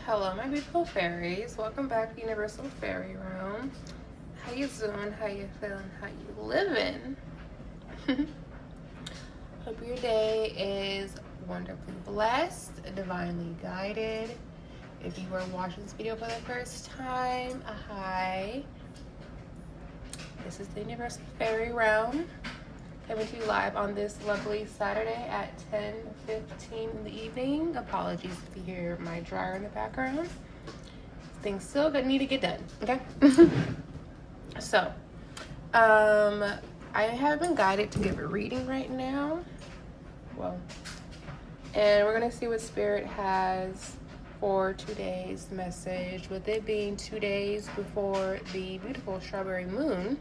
Hello, my beautiful fairies. Welcome back to Universal Fairy Realm. How you doing? How you feeling? How you living? Hope your day is wonderfully blessed, divinely guided. If you are watching this video for the first time, hi. This is the Universal Fairy Realm, coming to you live on this lovely Saturday at 10:15 in the evening. Apologies if you hear my dryer in the background. Things still need to get done, okay? So, I have been guided to give a reading right now. Well, and we're gonna see what Spirit has for today's message, with it being 2 days before the beautiful strawberry moon.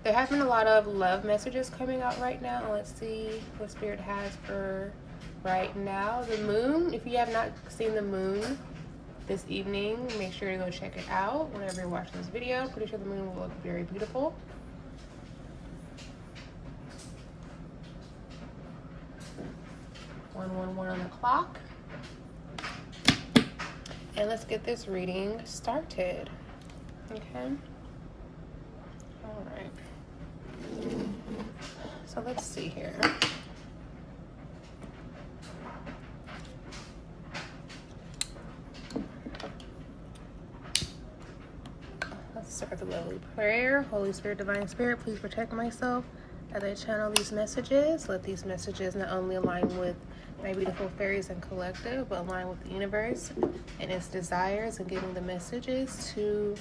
There have been a lot of love messages coming out right now. Let's see what Spirit has for right now. The moon, if you have not seen the moon this evening, make sure to go check it out whenever you're watching this video. Pretty sure the moon will look very beautiful. One on the clock. And let's get this reading started. Okay. All right. So let's see here. Let's start with a lovely prayer. Holy Spirit, Divine Spirit, please protect myself as I channel these messages. Let these messages not only align with my beautiful fairies and collective, but align with the universe and its desires, and giving the messages to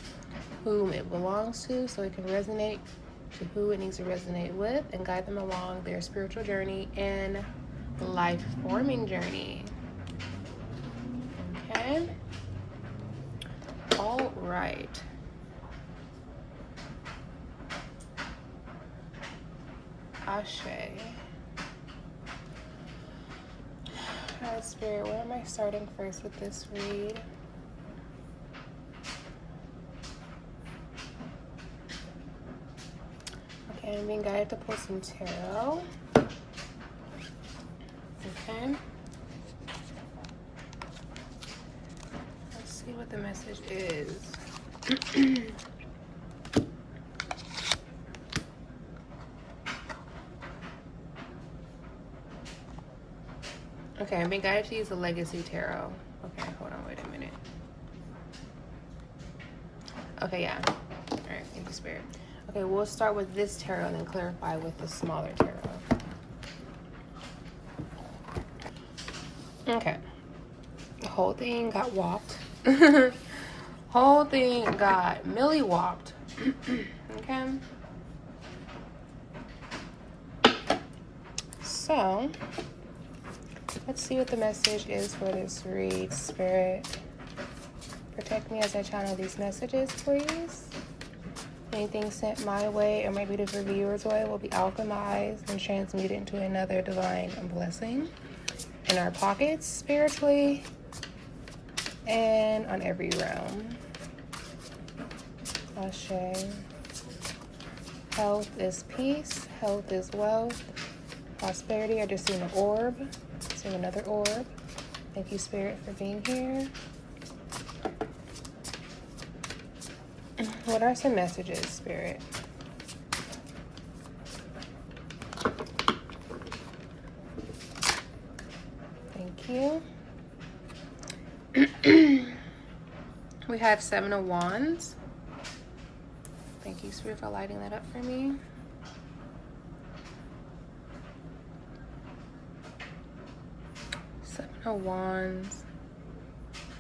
whom it belongs to, so it can resonate to who it needs to resonate with, and guide them along their spiritual journey and life-forming journey. Okay. All right. Ashe. Alright, Spirit, where am I starting first with this read? Okay, I'm being guided to pull some tarot. Okay. Let's see what the message is. Okay, I'm being guided to use the Legacy Tarot. Okay, hold on, wait a minute. Okay, yeah. Alright, thank you, Spirit. Okay, we'll start with this tarot and then clarify with the smaller tarot. Okay. The whole thing got whopped. Whole thing got milli-whopped. Okay. So, let's see what the message is for this read, Spirit. Protect me as I channel these messages, please. Anything sent my way or my beautiful viewers' way will be alchemized and transmuted into another divine blessing in our pockets, spiritually, and on every realm. Ashe. Health is peace. Health is wealth. Prosperity. I just seen an orb. Seen another orb. Thank you, Spirit, for being here. What are some messages, Spirit? Thank you. We have 7 of Wands. Thank you, Spirit, for lighting that up for me. Seven of Wands.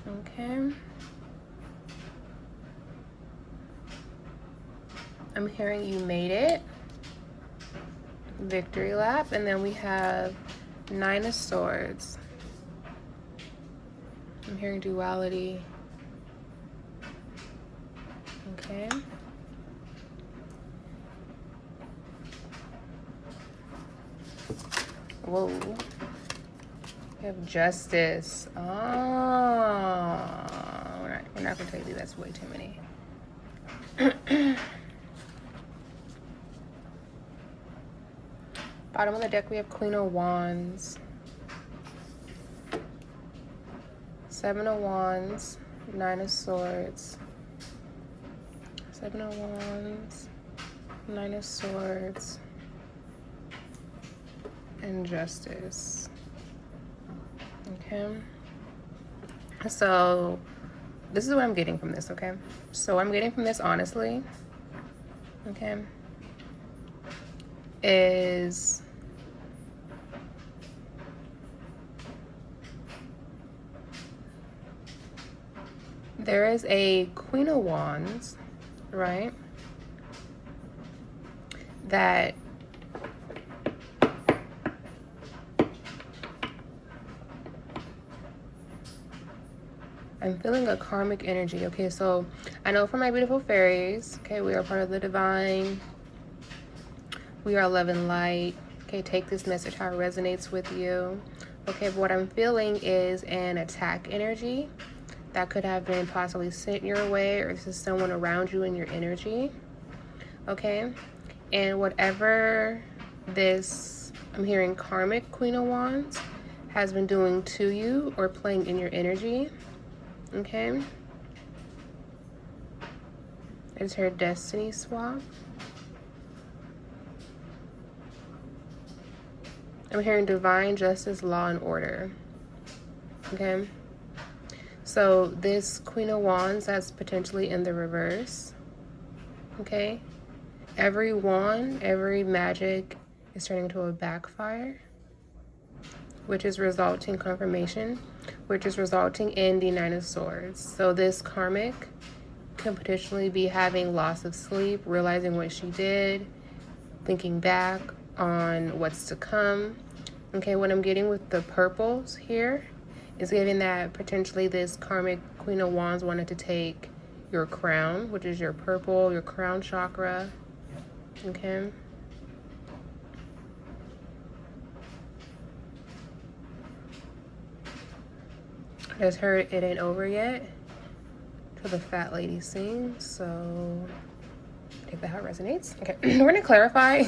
Okay. I'm hearing you made it. Victory lap. And then we have 9 of Swords. I'm hearing duality. Okay. Whoa. We have Justice. Oh. We're not going to tell you that's way too many. Bottom of the deck, we have Queen of Wands. Seven of Wands, Nine of Swords, Seven of Wands, Nine of Swords, and Justice. Okay. So this is what I'm getting from this, okay? So I'm getting from this, honestly, okay, is there is a Queen of Wands, right, that I'm feeling a karmic energy. Okay, so I know for my beautiful fairies, okay, we are part of the divine. We are love and light. Okay, take this message how it resonates with you. Okay, but what I'm feeling is an attack energy that could have been possibly sent your way, or this is someone around you in your energy. Okay, and whatever this, I'm hearing karmic Queen of Wands has been doing to you or playing in your energy. Okay, it's her destiny swap. I'm hearing divine justice, law, and order. Okay, so this Queen of Wands that's potentially in the reverse. Okay, every wand, every magic is turning into a backfire, which is resulting confirmation, which is resulting in the Nine of Swords. So this karmic can potentially be having loss of sleep, realizing what she did, thinking back on what's to come. Okay, what I'm getting with the purples here is giving that potentially this karmic Queen of Wands wanted to take your crown, which is your purple, your crown chakra. Okay. I just heard it ain't over yet till the fat lady sings, so take that how it resonates. Okay, we're gonna clarify.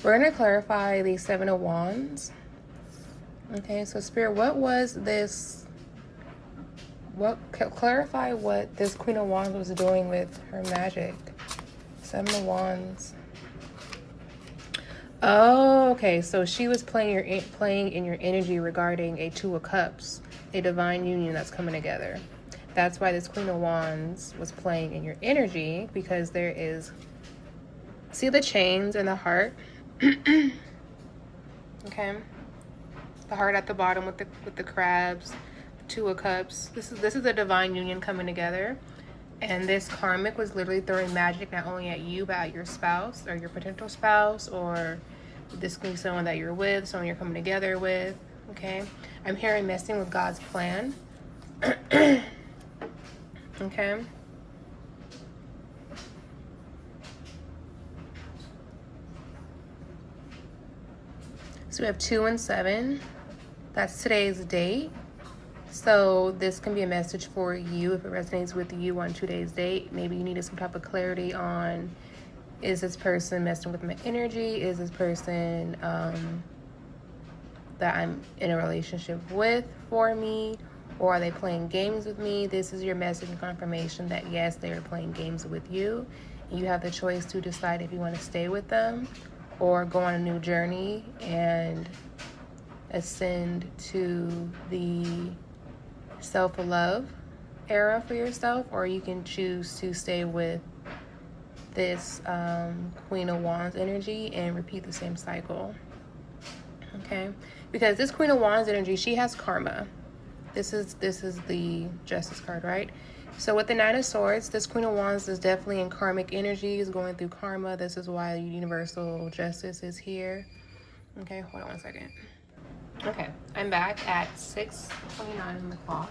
We're gonna clarify the Seven of Wands. Okay, so Spirit, what was this? Clarify what this Queen of Wands was doing with her magic. Seven of Wands. Oh, okay. So she was playing in your energy regarding a Two of Cups, a divine union that's coming together. That's why this Queen of Wands was playing in your energy, because there is, see the chains and the heart. Okay, the heart at the bottom with the crabs, Two of Cups. This is a divine union coming together. And this karmic was literally throwing magic not only at you, but at your spouse or your potential spouse, or this can be someone that you're with, someone you're coming together with. Okay, I'm hearing messing with God's plan. Okay. So we have 2 and 7. That's today's date. So this can be a message for you if it resonates with you on today's date. Maybe you needed some type of clarity on, is this person messing with my energy? Is this person that I'm in a relationship with for me? Or are they playing games with me? This is your message and confirmation that yes, they are playing games with you. You have the choice to decide if you want to stay with them or go on a new journey and ascend to the self-love era for yourself, or you can choose to stay with this Queen of Wands energy and repeat the same cycle. Okay, because this Queen of Wands energy, she has karma. This is the Justice card, right? So with the Nine of Swords, this Queen of Wands is definitely in karmic energy, is going through karma. This is why universal justice is here. Okay, hold on one second. Okay, I'm back at 6:29 on the clock.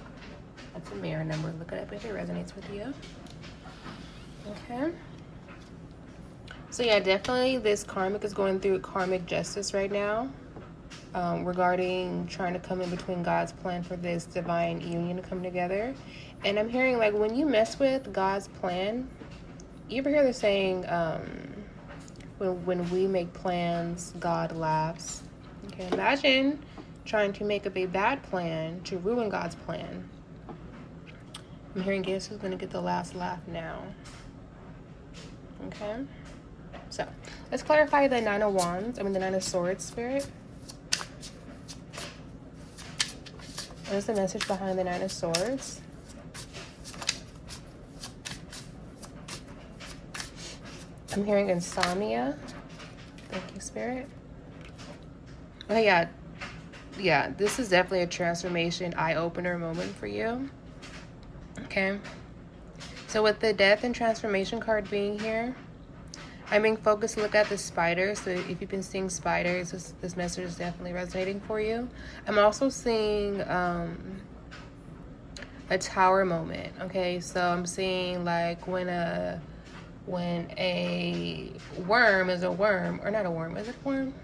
That's a mirror number. Look it up if it resonates with you. Okay. So yeah, definitely this karmic is going through karmic justice right now. Regarding trying to come in between God's plan for this divine union to come together. And I'm hearing, like, when you mess with God's plan, you ever hear the saying, when we make plans, God laughs. Okay, imagine trying to make up a bad plan to ruin God's plan. I'm hearing guess who's going to get the last laugh now. Okay. So, let's clarify the Nine of Wands. The Nine of Swords, Spirit. What is the message behind the Nine of Swords? I'm hearing insomnia. Thank you, Spirit. Oh, yeah. Yeah, this is definitely a transformation, eye-opener moment for you. Okay. So with the Death and Transformation card being here, I'm being focused to look at the spiders. So if you've been seeing spiders, this message is definitely resonating for you. I'm also seeing a tower moment. Okay, so I'm seeing like when a worm is a worm, or not a worm, is it a worm?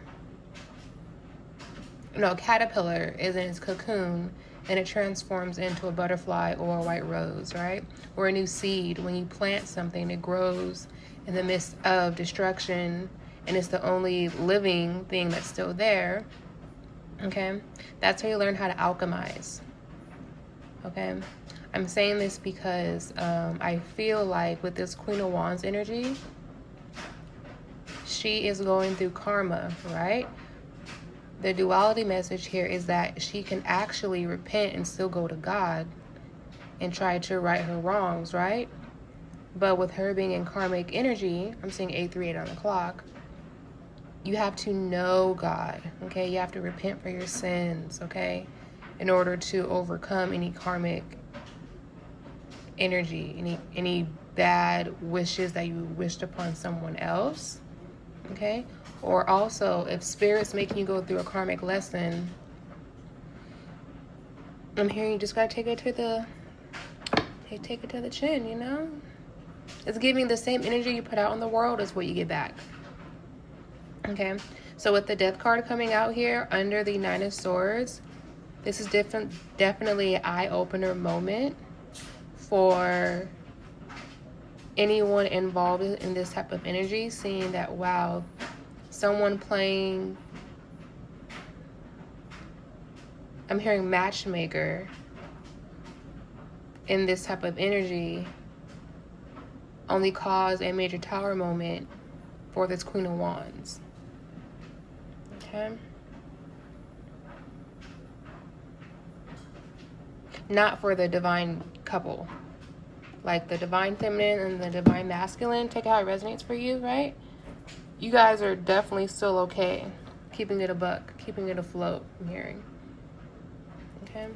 No, a caterpillar is in its cocoon and it transforms into a butterfly or a white rose, right? Or a new seed. When you plant something, it grows in the midst of destruction and it's the only living thing that's still there. Okay? That's how you learn how to alchemize. Okay? I'm saying this because I feel like with this Queen of Wands energy, she is going through karma, right? The duality message here is that she can actually repent and still go to God and try to right her wrongs, right? But with her being in karmic energy, I'm seeing 838 on the clock, you have to know God, okay? You have to repent for your sins, okay? In order to overcome any karmic energy, any bad wishes that you wished upon someone else, okay? Or also, if Spirit's making you go through a karmic lesson, I'm hearing you just gotta take it to the chin, you know? It's giving the same energy you put out in the world is what you get back. Okay? So with the Death card coming out here under the Nine of Swords, this is definitely an eye-opener moment for anyone involved in this type of energy, seeing that, wow, someone playing, I'm hearing matchmaker in this type of energy only caused a major tower moment for this Queen of Wands. Okay? Not for the divine couple. Like the divine feminine and the divine masculine. Take it how it resonates for you, right? You guys are definitely still okay. Keeping it a buck. Keeping it afloat, I'm hearing. Okay?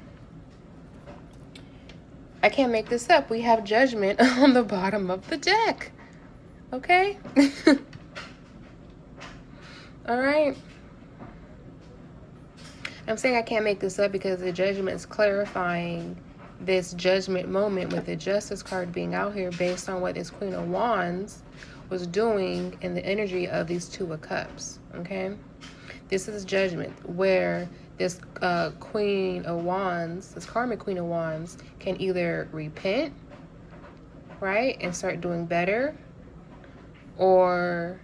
I can't make this up. We have Judgment on the bottom of the deck. Okay? All right? I'm saying I can't make this up because the Judgment is clarifying this judgment moment with the Justice card being out here based on what this Queen of Wands was doing in the energy of these Two of Cups. Okay? This is Judgment where this Queen of Wands, this karmic Queen of Wands, can either repent, right, and start doing better, or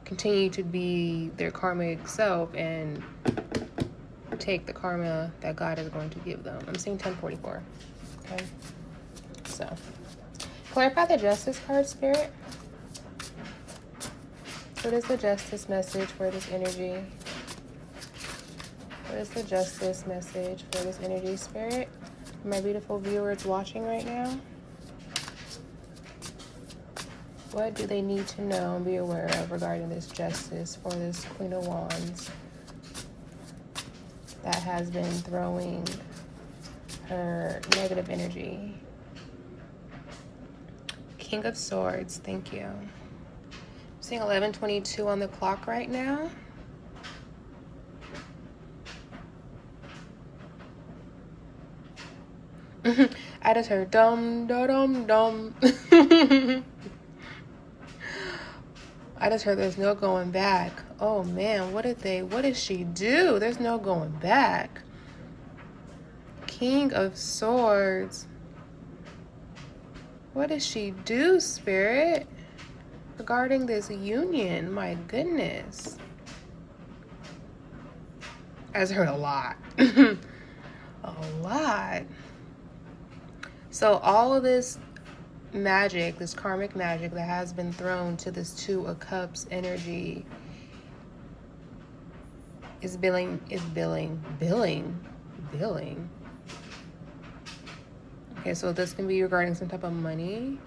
continue to be their karmic self and take the karma that God is going to give them. I'm seeing 1044. Okay, so clarify the Justice card, Spirit. What is the Justice message for this energy? What is the Justice message for this energy, Spirit? My beautiful viewers watching right now, what do they need to know and be aware of regarding this Justice for this Queen of Wands that has been throwing her negative energy? King of Swords, thank you. I'm seeing 11:22 on the clock right now. I just heard dum da dum dum. I just heard there's no going back. Oh man, what did she do? There's no going back. King of Swords. What did she do, Spirit? Regarding this union, my goodness. I just heard a lot. A lot. So all of this magic, this karmic magic that has been thrown to this Two of Cups energy is billing. Okay, so this can be regarding some type of money.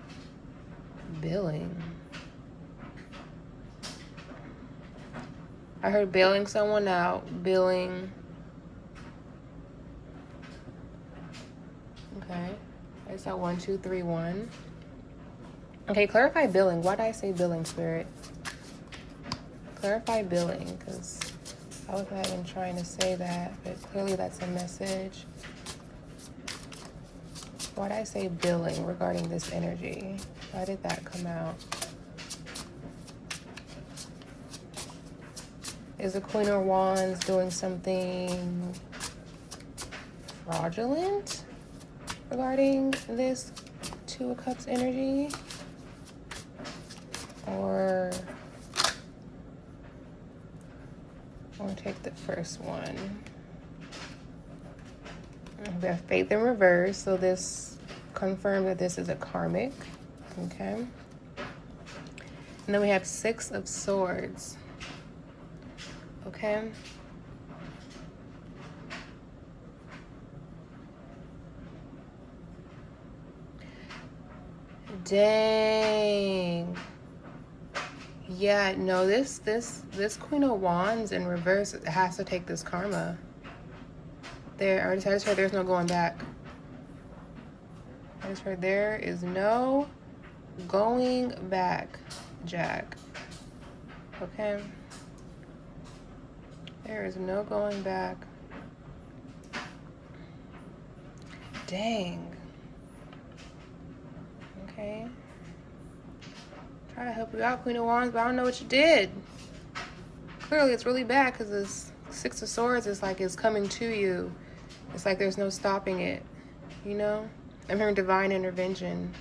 Billing. I heard bailing someone out, billing. Okay, I saw 1, 2, 3, 1. Okay, clarify billing. Why did I say billing, Spirit? Clarify billing, because I was not even trying to say that, but clearly that's a message. Why did I say billing regarding this energy? Why did that come out? Is the Queen of Wands doing something fraudulent regarding this Two of Cups energy? Or I'll take the first one. We have Faith in reverse, so this confirms that this is a karmic. Okay. And then we have 6 of Swords. Okay. Dang. Yeah, no, this Queen of Wands in reverse has to take this karma. I just heard there's no going back. I just heard there is no going back, Jack. Okay? There is no going back. Dang. Okay. Try to help you out, Queen of Wands, but I don't know what you did. Clearly, it's really bad because this 6 of Swords is like it's coming to you. It's like there's no stopping it, you know? I'm hearing divine intervention.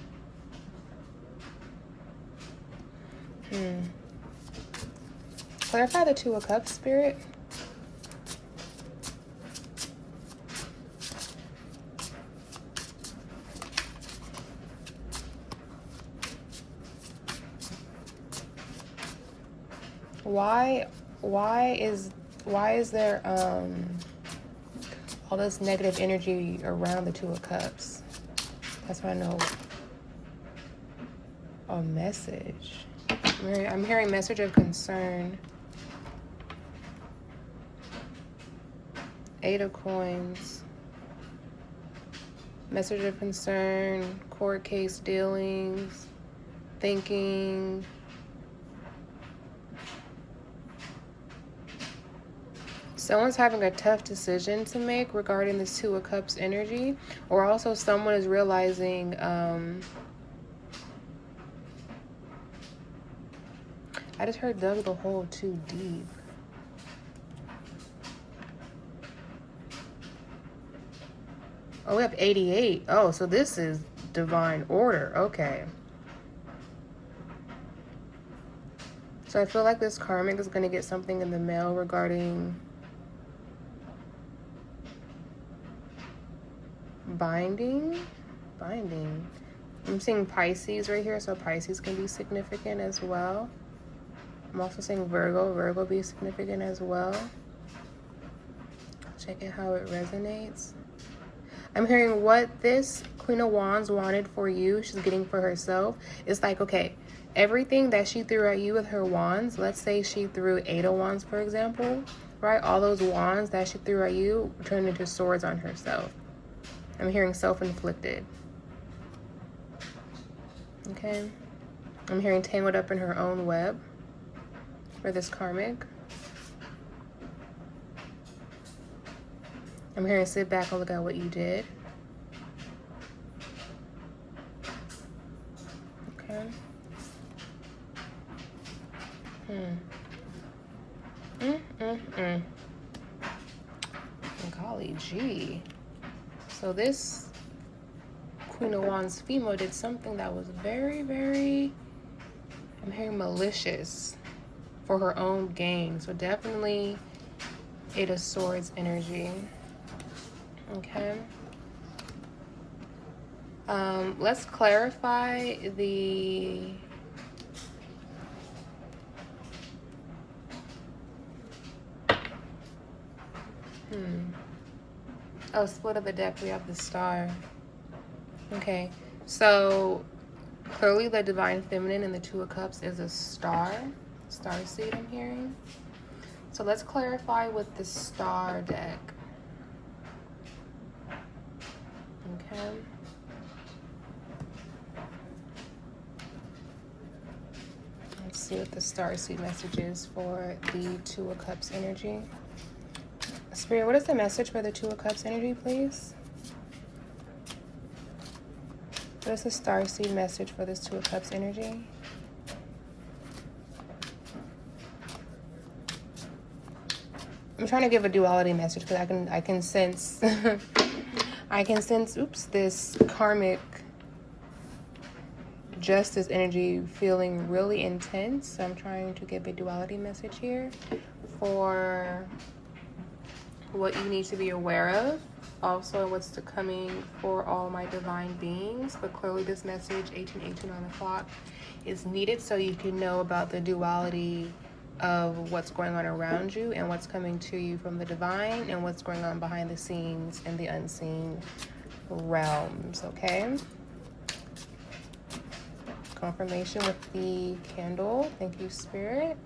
Clarify the 2 of Cups, Spirit. Why is there all this negative energy around the 2 of Cups? That's what I know. A message. I'm hearing message of concern. 8 of Coins. Message of concern, court case dealings, thinking. Someone's having a tough decision to make regarding this 2 of Cups energy, or also someone is realizing I just heard dug the hole too deep. Oh, we have 88. Oh, so this is divine order. Okay. So I feel like this karmic is going to get something in the mail regarding binding. I'm seeing Pisces right here, so Pisces can be significant as well. I'm also seeing Virgo be significant as well. Check it how it resonates. I'm hearing what this Queen of Wands wanted for you, she's getting for herself. It's like, okay, everything that she threw at you with her wands, let's say she threw 8 of Wands, for example, right? All those wands that she threw at you turned into swords on herself. I'm hearing self-inflicted. Okay? I'm hearing tangled up in her own web for this karmic. I'm hearing sit back and look at what you did. Okay. Golly gee. So this Queen of Wands female did something that was very, very, I'm hearing malicious for her own gain. So definitely 8 of Swords energy. Okay. Let's clarify the split of the deck. We have the Star. Okay, so clearly the Divine Feminine in the Two of Cups is a star seed I'm hearing. So let's clarify with the Star deck. Okay. Let's see what the Star seed message is for the Two of Cups energy. Spirit, what is the message for the Two of Cups energy, please? What is the Star seed message for this Two of Cups energy? I'm trying to give a duality message because I can sense I can sense this karmic justice energy feeling really intense. So I'm trying to give a duality message here for what you need to be aware of, also what's coming for all my divine beings. But clearly this message 1818 on the clock is needed so you can know about the duality of what's going on around you and what's coming to you from the divine and what's going on behind the scenes in the unseen realms. Okay, confirmation with the candle. Thank you, Spirit.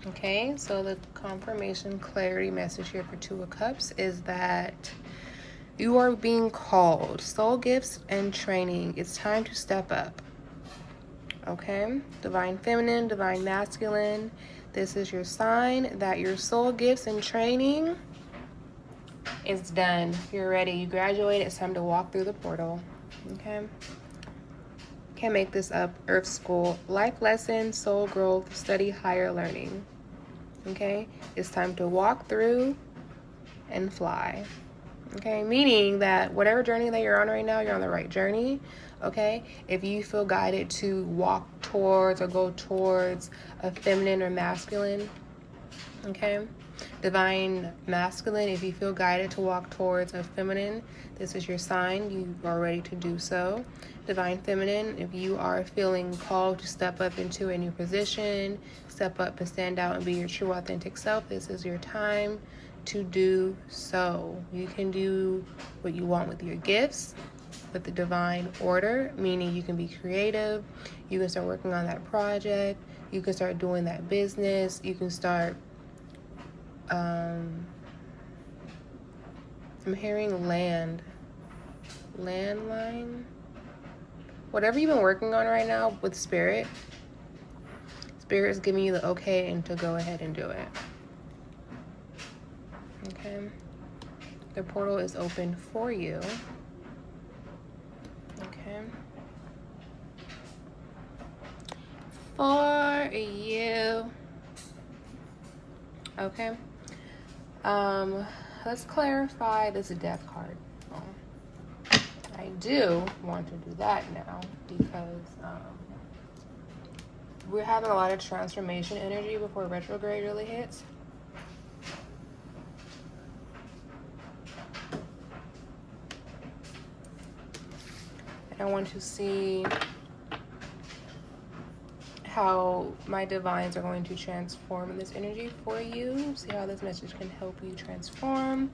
Okay, so the confirmation clarity message here for Two of Cups is that you are being called. Soul gifts and training. It's time to step up. Okay, Divine Feminine, Divine Masculine. This is your sign that your soul gifts and training is done. You're ready. You graduated. It's time to walk through the portal. Okay. Can't make this up. Earth School. Life lessons, soul growth, study higher learning. Okay. It's time to walk through and fly. Okay. Meaning that whatever journey that you're on right now, you're on the right journey. Okay. If you feel guided to walk towards or go towards a feminine or masculine, okay, Divine Masculine, if you feel guided to walk towards a feminine, this is your sign. You are ready to do so. Divine Feminine, if you are feeling called to step up into a new position, step up and stand out and be your true authentic self, this is your time to do so. You can do what you want with your gifts, with the divine order, meaning you can be creative, you can start working on that project, you can start doing that business, you can start I'm hearing landline, whatever you've been working on right now with Spirit is giving you the okay and to go ahead and do it. Okay, the portal is open for you. Okay, for you. Okay. Let's clarify this death card. I do want to do that now because we're having a lot of transformation energy before retrograde really hits. And I want to see how my divines are going to transform this energy for you. See how this message can help you transform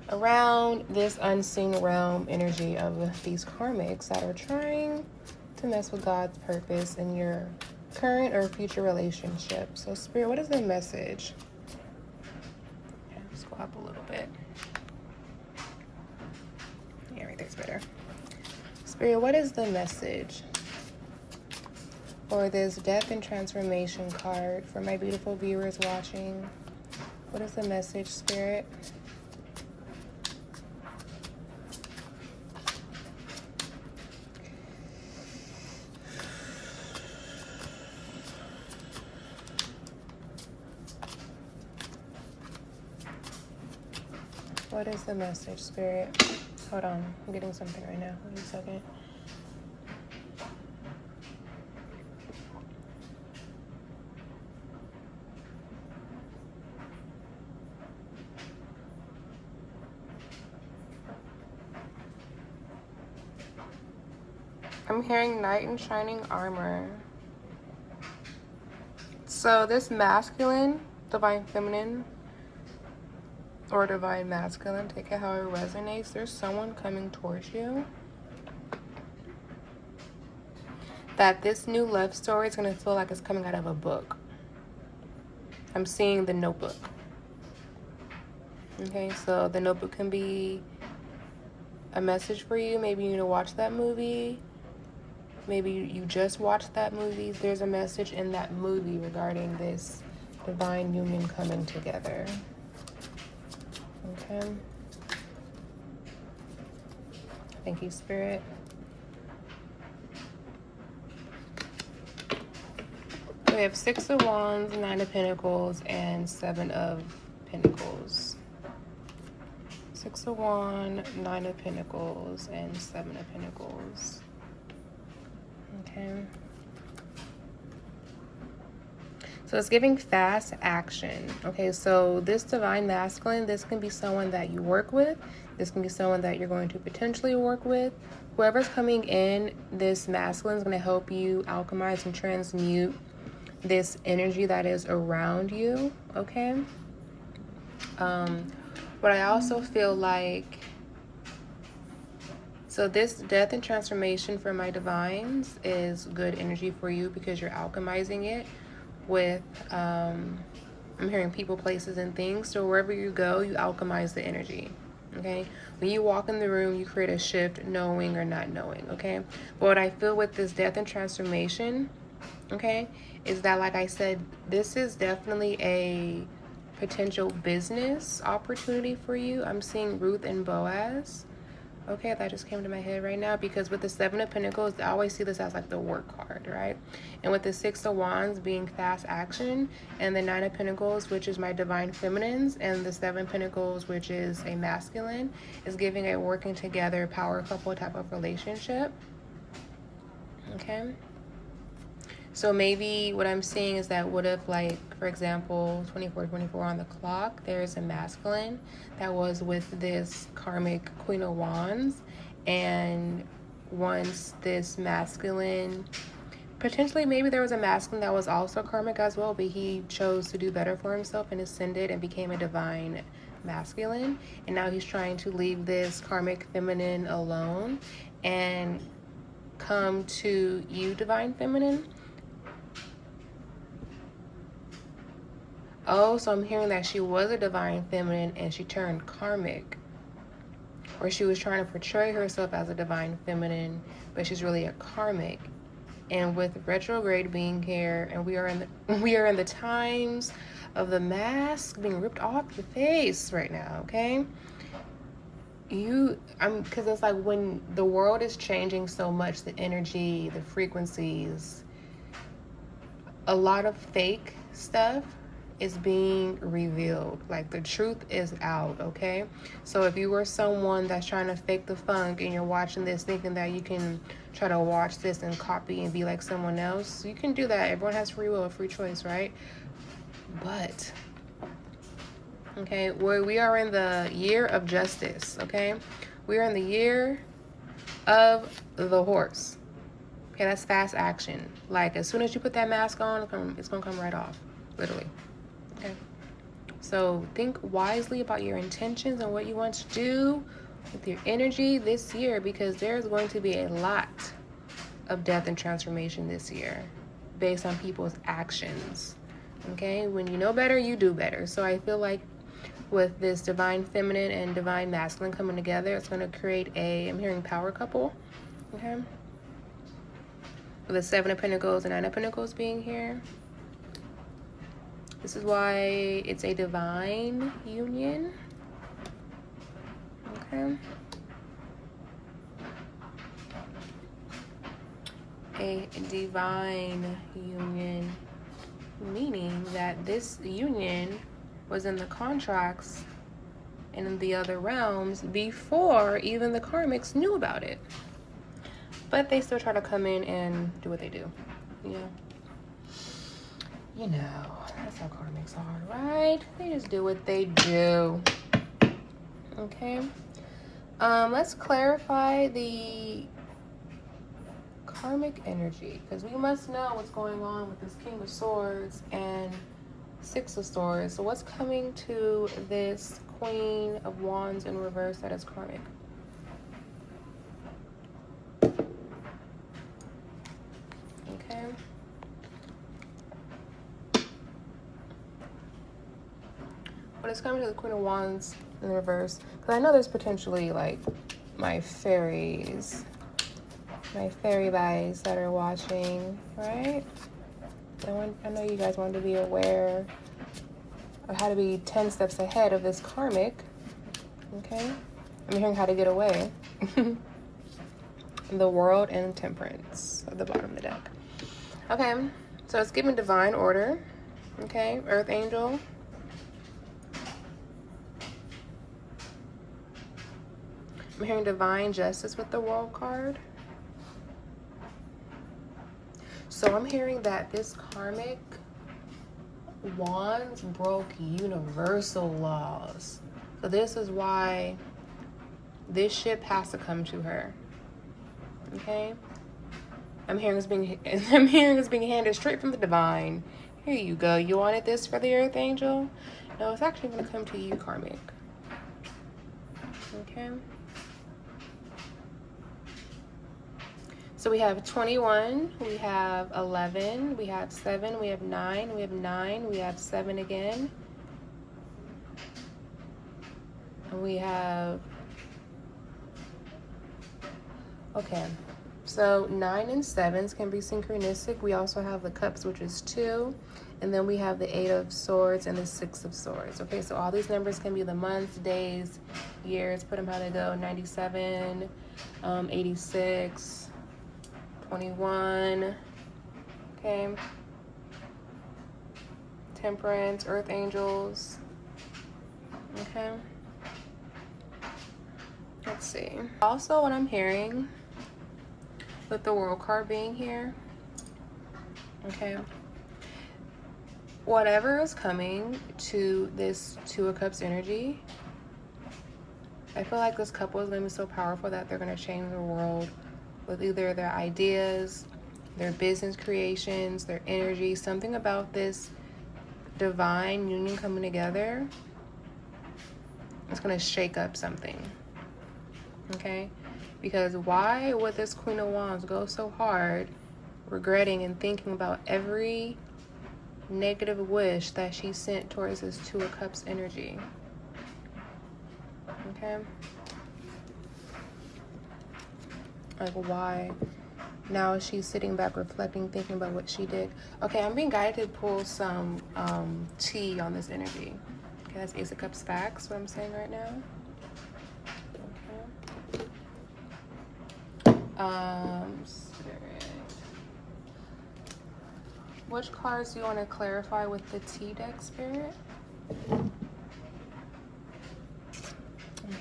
around this unseen realm energy of these karmics that are trying to mess with God's purpose in your current or future relationship. So Spirit, what is the message? Okay, let's go up a little bit. Yeah, right there's better. Spirit, what is the message for this death and transformation card for my beautiful viewers watching? What is the message, Spirit? What is the message, Spirit? Hold on, I'm getting something right now. Wait a second. I'm hearing knight in shining armor. So this masculine, divine feminine, or divine masculine, take it how it resonates. There's someone coming towards you that this new love story is going to feel like it's coming out of a book. I'm seeing The Notebook. Okay, so The Notebook can be a message for you. Maybe you need to watch that movie. Maybe you just watched that movie. There's a message in that movie regarding this divine union coming together. Okay. Thank you, Spirit. We have 6 of Wands, 9 of Pentacles, and 7 of Pentacles. 6 of Wands, 9 of Pentacles, and 7 of Pentacles. Okay. So it's giving fast action. Okay, so this divine masculine, this can be someone that you work with. This can be someone that you're going to potentially work with. Whoever's coming in, this masculine is going to help you alchemize and transmute this energy that is around you. Okay. But I also feel like, so this death and transformation for my divines is good energy for you because you're alchemizing it with, I'm hearing people, places, and things. So wherever you go, you alchemize the energy. Okay. When you walk in the room, you create a shift, knowing or not knowing. Okay. But what I feel with this death and transformation, okay, is that, like I said, this is definitely a potential business opportunity for you. I'm seeing Ruth and Boaz. Okay, that just came to my head right now, because with the 7 of Pentacles, I always see this as like the work card, right? And with the 6 of Wands being fast action, and the 9 of Pentacles, which is my divine feminines, and the 7 Pentacles, which is a masculine, is giving a working together power couple type of relationship. Okay. So maybe what I'm seeing is that, what if, like, for example, 24 on the clock, there's a masculine that was with this karmic Queen of Wands, and once this masculine, potentially maybe there was a masculine that was also karmic as well, but he chose to do better for himself and ascended and became a divine masculine, and now he's trying to leave this karmic feminine alone and come to you, divine feminine. Oh, so I'm hearing that she was a divine feminine and she turned karmic. Or she was trying to portray herself as a divine feminine, but she's really a karmic. And with retrograde being here, and we are in the times of the mask being ripped off your face right now, okay? Because it's like when the world is changing so much, the energy, the frequencies, a lot of fake stuff is being revealed. Like, the truth is out, okay? So if you were someone that's trying to fake the funk and you're watching this thinking that you can try to watch this and copy and be like someone else, you can do that. Everyone has free will, free choice, right? But, okay, we are in the year of justice, okay? We are in the year of the horse. Okay, that's fast action. Like, as soon as you put that mask on, it's gonna come right off, literally. Okay, so think wisely about your intentions and what you want to do with your energy this year, because there's going to be a lot of death and transformation this year based on people's actions. Okay, when you know better, you do better. So I feel like with this divine feminine and divine masculine coming together, it's going to create I'm hearing power couple. Okay, with the 7 of Pentacles and 9 of Pentacles being here. This is why it's a divine union. Okay. A divine union, meaning that this union was in the contracts and in the other realms before even the karmics knew about it. But they still try to come in and do what they do. You know, that's how karmics are, right? They just do what they do. Okay. Let's clarify the karmic energy, because we must know what's going on with this King of Swords and Six of Swords. So what's coming to this Queen of Wands in reverse that is karmic? Okay. What is coming to the Queen of Wands in reverse? Because I know there's potentially like my fairy guys that are watching, right? I know you guys want to be aware of how to be 10 steps ahead of this karmic. Okay, I'm hearing how to get away. The World and Temperance at the bottom of the deck. Okay, so it's giving divine order. Okay, Earth Angel. I'm hearing divine justice with the World card. So I'm hearing that this karmic Wands broke universal laws. So this is why this ship has to come to her. Okay? I'm hearing it's being handed straight from the divine. Here you go. You wanted this for the Earth Angel? No, it's actually going to come to you, karmic. Okay? So we have 21, we have 11, we have 7, we have 9, we have 9, we have 7 again. And we have, okay, so 9 and 7s can be synchronistic. We also have the cups, which is 2. And then we have the 8 of swords and the 6 of swords. Okay, so all these numbers can be the months, days, years. Put them how they go. 97, 86. 21, okay, Temperance, Earth Angels, okay. Let's see. Also, what I'm hearing with the World card being here, okay, whatever is coming to this Two of Cups energy, I feel like this couple is going to be so powerful that they're going to change the world with either their ideas, their business creations, their energy. Something about this divine union coming together, it's going to shake up something. Okay? Because why would this Queen of Wands go so hard regretting and thinking about every negative wish that she sent towards this Two of Cups energy? Okay? Like, why? Now she's sitting back, reflecting, thinking about what she did. Okay, I'm being guided to pull some tea on this energy. Okay, that's Ace of Cups facts, what I'm saying right now. Okay. Spirit. Which cards do you want to clarify with the tea deck, Spirit? I'm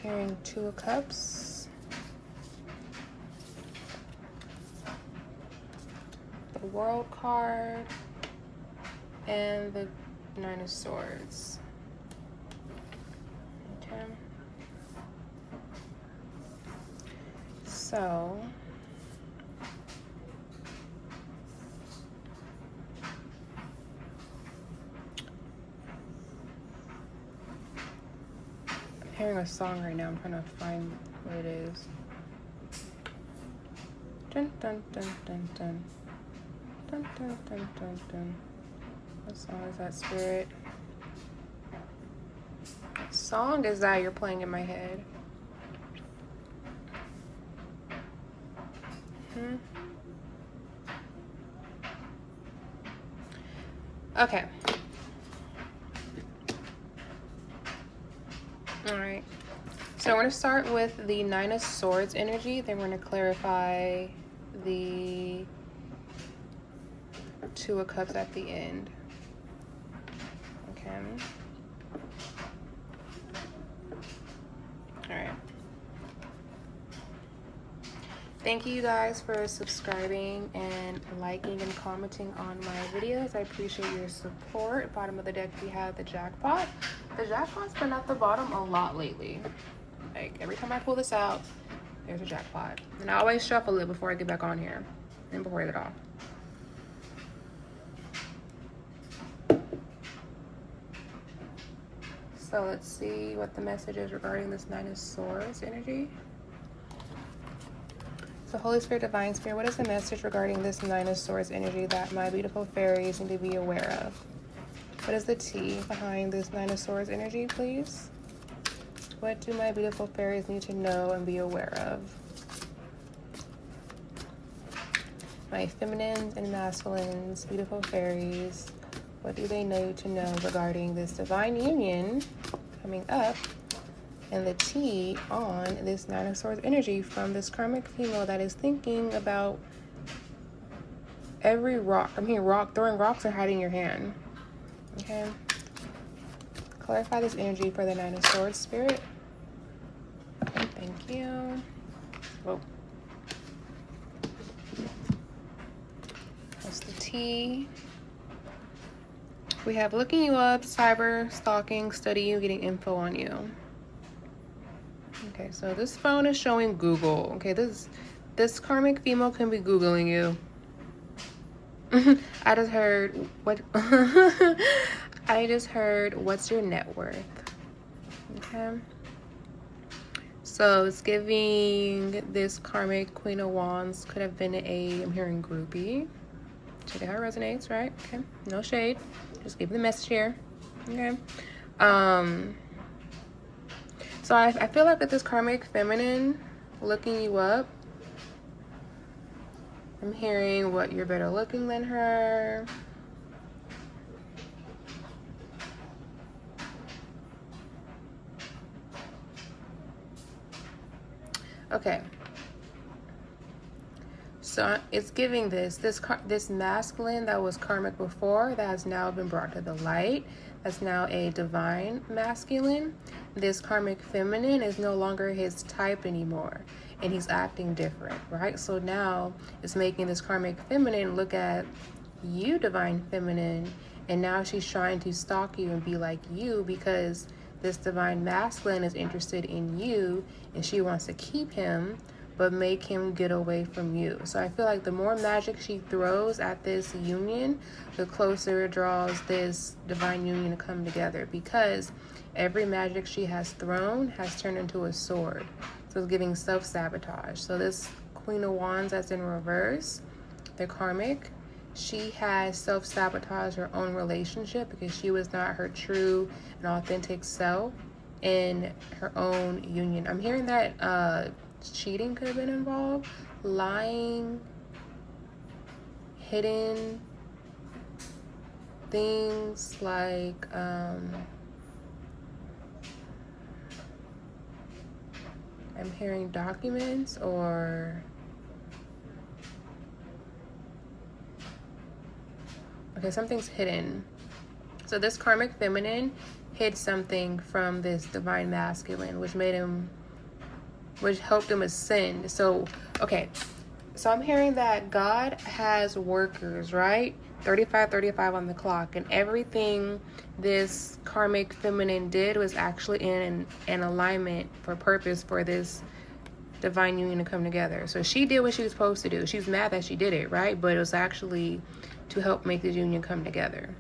hearing Two of Cups. The World card and the Nine of Swords. Okay. So I'm hearing a song right now. I'm trying to find what it is. Dun dun dun dun dun. Dun, dun, dun, dun, dun. What song is that, Spirit? What song is that you're playing in my head? Okay. All right. So we're going to start with the Nine of Swords energy. Then we're going to clarify the Two of Cups at the end. Okay. All right. Thank you guys for subscribing and liking and commenting on my videos. I appreciate your support. Bottom of the deck, we have the jackpot. The jackpot's been at the bottom a lot lately. Like, every time I pull this out, there's a jackpot. And I always shuffle it before I get back on here. And before it off. So let's see what the message is regarding this Nine of Swords energy. So Holy Spirit, Divine Spirit, what is the message regarding this Nine of Swords energy that my beautiful fairies need to be aware of? What is the T behind this Nine of Swords energy, please? What do my beautiful fairies need to know and be aware of? My feminines and masculines, beautiful fairies, what do they need to know regarding this divine union coming up and the T on this Nine of Swords energy from this karmic female that is thinking about every rock. I'm hearing throwing rocks or hiding your hand. Okay. Clarify this energy for the Nine of Swords, Spirit. Okay, thank you. Whoa. That's the T. We have looking you up, cyber stalking, study you, getting info on you. Okay, so this phone is showing Google. Okay, this karmic female can be Googling you. I just heard what I just heard what's your net worth. Okay. So it's giving this karmic Queen of Wands could have been I'm hearing groupie. Check out how it resonates, right? Okay. No shade. Just give the message here. Okay. So I feel like with this karmic feminine looking you up, I'm hearing what you're better looking than her. Okay. So it's giving this masculine that was karmic before, that has now been brought to the light. That's now a divine masculine. This karmic feminine is no longer his type anymore, and he's acting different, right? So now it's making this karmic feminine look at you, divine feminine, and now she's trying to stalk you and be like you because this divine masculine is interested in you and she wants to keep him but make him get away from you. So I feel like the more magic she throws at this union, the closer it draws this divine union to come together, because every magic she has thrown has turned into a sword. So it's giving self-sabotage. So this Queen of Wands that's in reverse, the karmic, she has self-sabotaged her own relationship because she was not her true and authentic self in her own union. I'm hearing that cheating could have been involved, lying, hidden things like I'm hearing documents or something's hidden. So this karmic feminine hid something from this divine masculine, which helped him ascend. So I'm hearing that God has workers, right? 35 on the clock, and everything this karmic feminine did was actually in alignment for purpose for this divine union to come together. So she did what she was supposed to do. She was mad that she did it, right? But it was actually to help make this union come together,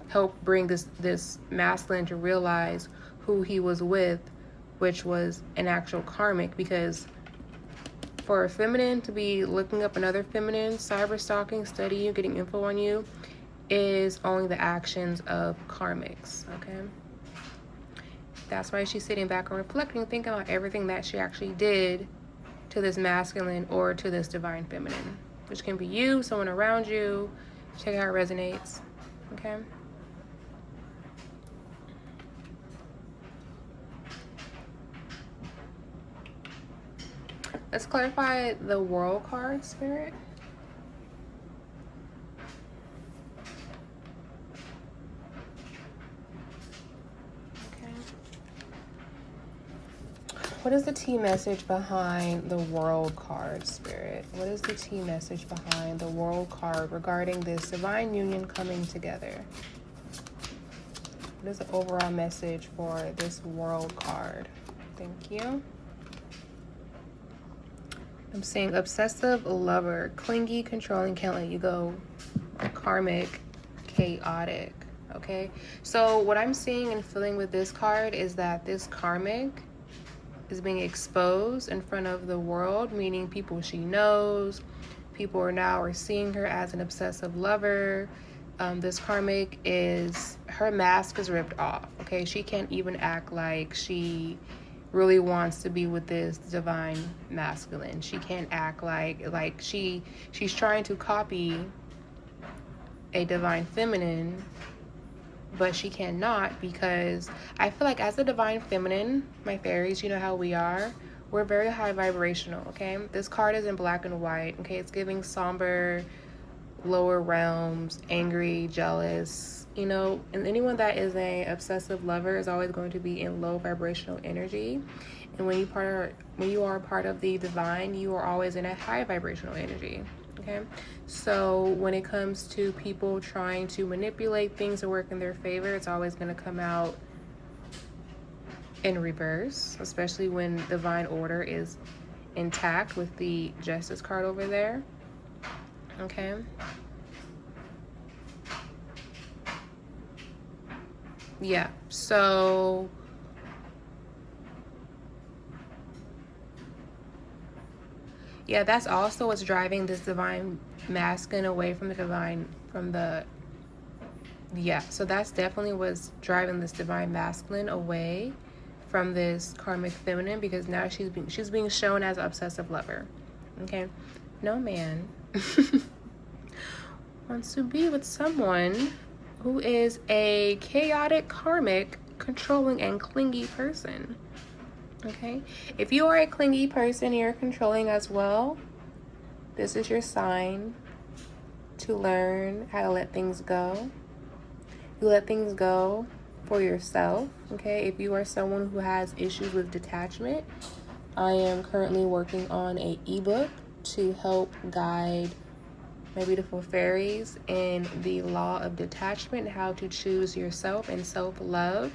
help bring this masculine to realize who he was with, which was an actual karmic. Because for a feminine to be looking up another feminine, cyber stalking, study you, getting info on you, is only the actions of karmics. Okay, that's why she's sitting back and reflecting, thinking about everything that she actually did to this masculine or to this divine feminine, which can be you, someone around you. Check out how it resonates. Okay. Let's clarify the World card, Spirit. Okay. What is the T message behind the World card, Spirit? What is the T message behind the World card regarding this divine union coming together? What is the overall message for this World card? Thank you. I'm seeing obsessive lover, clingy, controlling, can't let you go, karmic, chaotic. Okay, so what I'm seeing and feeling with this card is that this karmic is being exposed in front of the world, meaning people she knows, people are seeing her as an obsessive lover. This karmic her mask is ripped off. Okay, she can't even act like she really wants to be with this divine masculine. She can't act like she's trying to copy a divine feminine, but she cannot, because I feel like as a divine feminine, my fairies, you know how we are. We're very high vibrational, okay? This card is in black and white, okay? It's giving somber, lower realms, angry, jealous, you know, and anyone that is a obsessive lover is always going to be in low vibrational energy. And when you are part of the divine, you are always in a high vibrational energy. Okay, so when it comes to people trying to manipulate things to work in their favor, it's always going to come out in reverse, especially when divine order is intact with the Justice card over there. Okay. Yeah, so yeah, that's also what's driving this divine masculine away from the divine, so that's definitely what's driving this divine masculine away from this karmic feminine, because now she's being shown as an obsessive lover. Okay, no man wants to be with someone who is a chaotic, karmic, controlling, and clingy person. Okay, if you are a clingy person, you're controlling as well, this is your sign to learn how to let things go. You let things go for yourself. Okay, if you are someone who has issues with detachment, I am currently working on an ebook to help guide my beautiful fairies in the law of detachment, how to choose yourself and self-love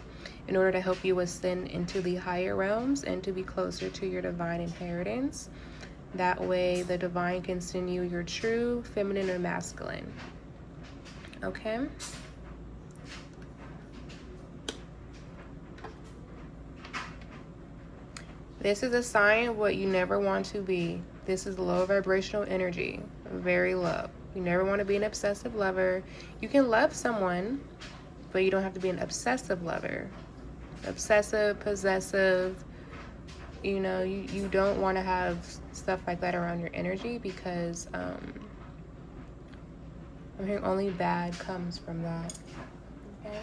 in order to help you ascend into the higher realms and to be closer to your divine inheritance. That way the divine can send you your true feminine or masculine. Okay? This is a sign of what you never want to be. This is low vibrational energy, very low. You never want to be an obsessive lover. You can love someone, but you don't have to be an obsessive lover. Obsessive, possessive, you know, you don't want to have stuff like that around your energy, because I'm hearing only bad comes from that. Okay.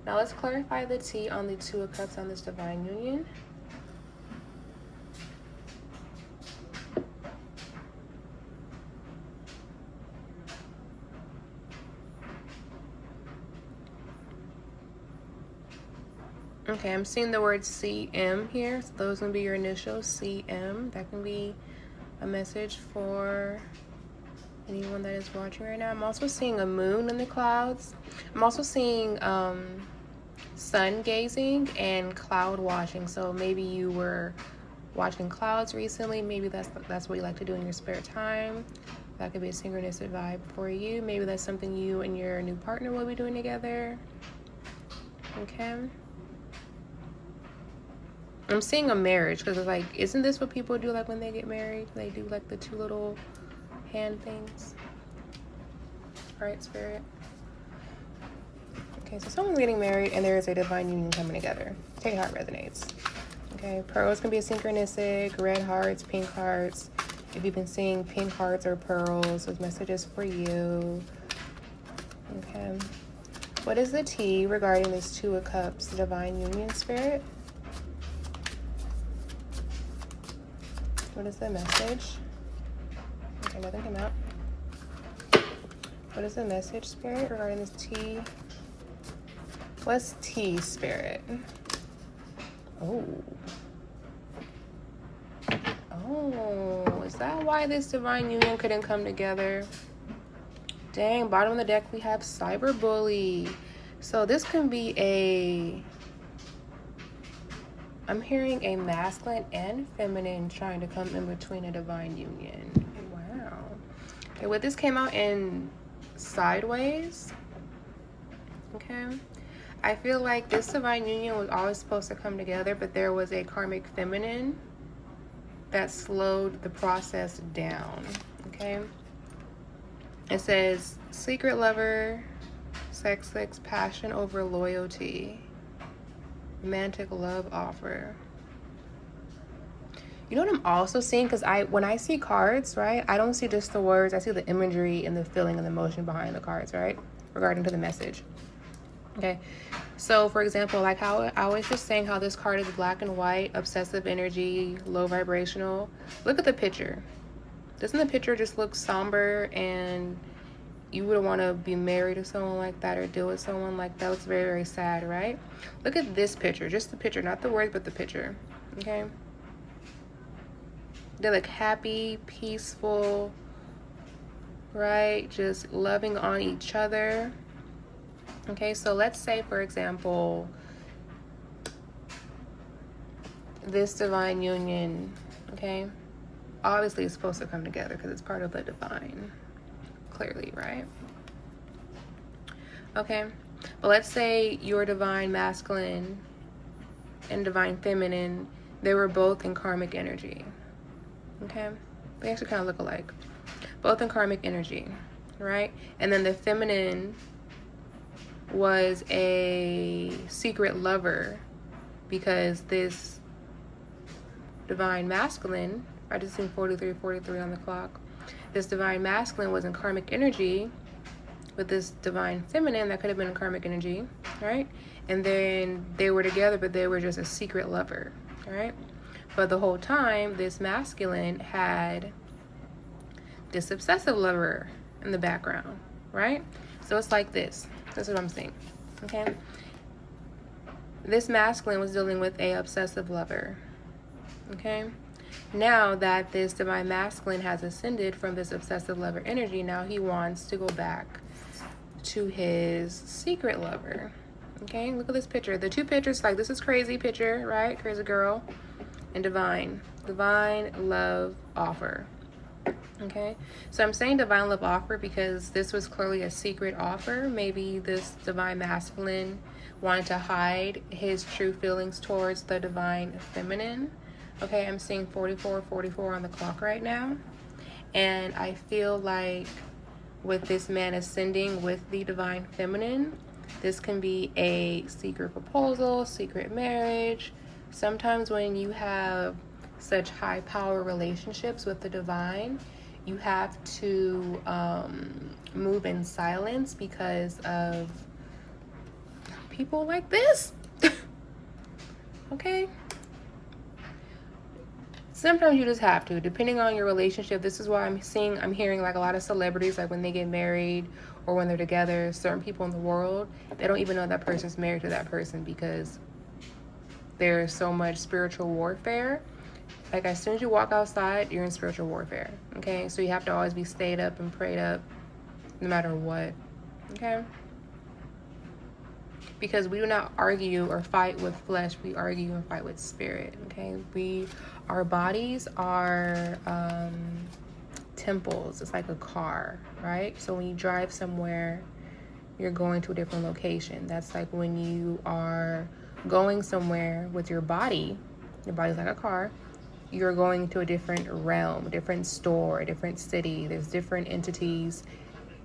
Now let's clarify the T on the Two of Cups on this divine union. Okay, I'm seeing the word CM here. So those can be your initials, CM. That can be a message for anyone that is watching right now. I'm also seeing a moon in the clouds. I'm also seeing sun gazing and cloud watching. So maybe you were watching clouds recently. Maybe that's what you like to do in your spare time. That could be a synchronistic vibe for you. Maybe that's something you and your new partner will be doing together. Okay. I'm seeing a marriage, because it's like, isn't this what people do like when they get married? They do like the two little hand things. All right, Spirit. Okay, so someone's getting married and there is a divine union coming together. Take heart resonates. Okay, pearls can be a synchronistic, red hearts, pink hearts. If you've been seeing pink hearts or pearls, those messages for you. Okay. What is the T regarding this Two of Cups, the divine union, Spirit? What is the message? Okay, nothing came out. What is the message, Spirit, regarding this T? What's T, Spirit? Oh. Oh, is that why this divine union couldn't come together? Dang, bottom of the deck we have cyberbully. So this can be I'm hearing a masculine and feminine trying to come in between a divine union. Wow. Okay, well, this came out in sideways. Okay. I feel like this divine union was always supposed to come together, but there was a karmic feminine that slowed the process down. Okay. It says secret lover, sex, passion over loyalty, romantic love offer. You know what I'm also seeing? Because when I see cards, right, I don't see just the words. I see the imagery and the feeling and the emotion behind the cards, right, regarding to the message. Okay, so for example, like how I was just saying how this card is black and white, obsessive energy, low vibrational. Look at the picture. Doesn't the picture just look somber, and you wouldn't want to be married to someone like that or deal with someone like that? It looks very, very sad, right? Look at this picture, just the picture, not the words, but the picture. Okay, they look happy, peaceful, right? Just loving on each other. Okay, so let's say, for example, this divine union, okay, obviously it's supposed to come together because it's part of the divine, clearly, right? Okay, but let's say your divine masculine and divine feminine, they were both in karmic energy. Okay, they actually kind of look alike, both in karmic energy, right? And then the feminine was a secret lover because this divine masculine, I just seen 43 on the clock, this divine masculine was in karmic energy with this divine feminine that could have been in karmic energy, right? And then they were together, but they were just a secret lover, right? But the whole time, this masculine had this obsessive lover in the background, right? So it's like this. That's what I'm saying, okay? This masculine was dealing with a obsessive lover, okay? Now that this divine masculine has ascended from this obsessive lover energy, now he wants to go back to his secret lover, okay? Look at this picture. The two pictures, like, this is crazy picture, right? Crazy girl and divine love offer. Okay, so I'm saying divine love offer because this was clearly a secret offer. Maybe this divine masculine wanted to hide his true feelings towards the divine feminine. Okay, I'm seeing 44 on the clock right now. And I feel like with this man ascending with the divine feminine, this can be a secret proposal, secret marriage. Sometimes when you have such high power relationships with the divine, you have to move in silence because of people like this. Okay, sometimes you just have to, depending on your relationship. This is why I'm hearing like a lot of celebrities, like when they get married or when they're together, certain people in the world, they don't even know that person's married to that person because there's so much spiritual warfare. Like, as soon as you walk outside, you're in spiritual warfare, okay? So you have to always be stayed up and prayed up no matter what, okay? Because we do not argue or fight with flesh. We argue and fight with spirit, okay? Our bodies are temples. It's like a car, right? So when you drive somewhere, you're going to a different location. That's like when you are going somewhere with your body's like a car. You're going to a different realm, a different store, a different city. There's different entities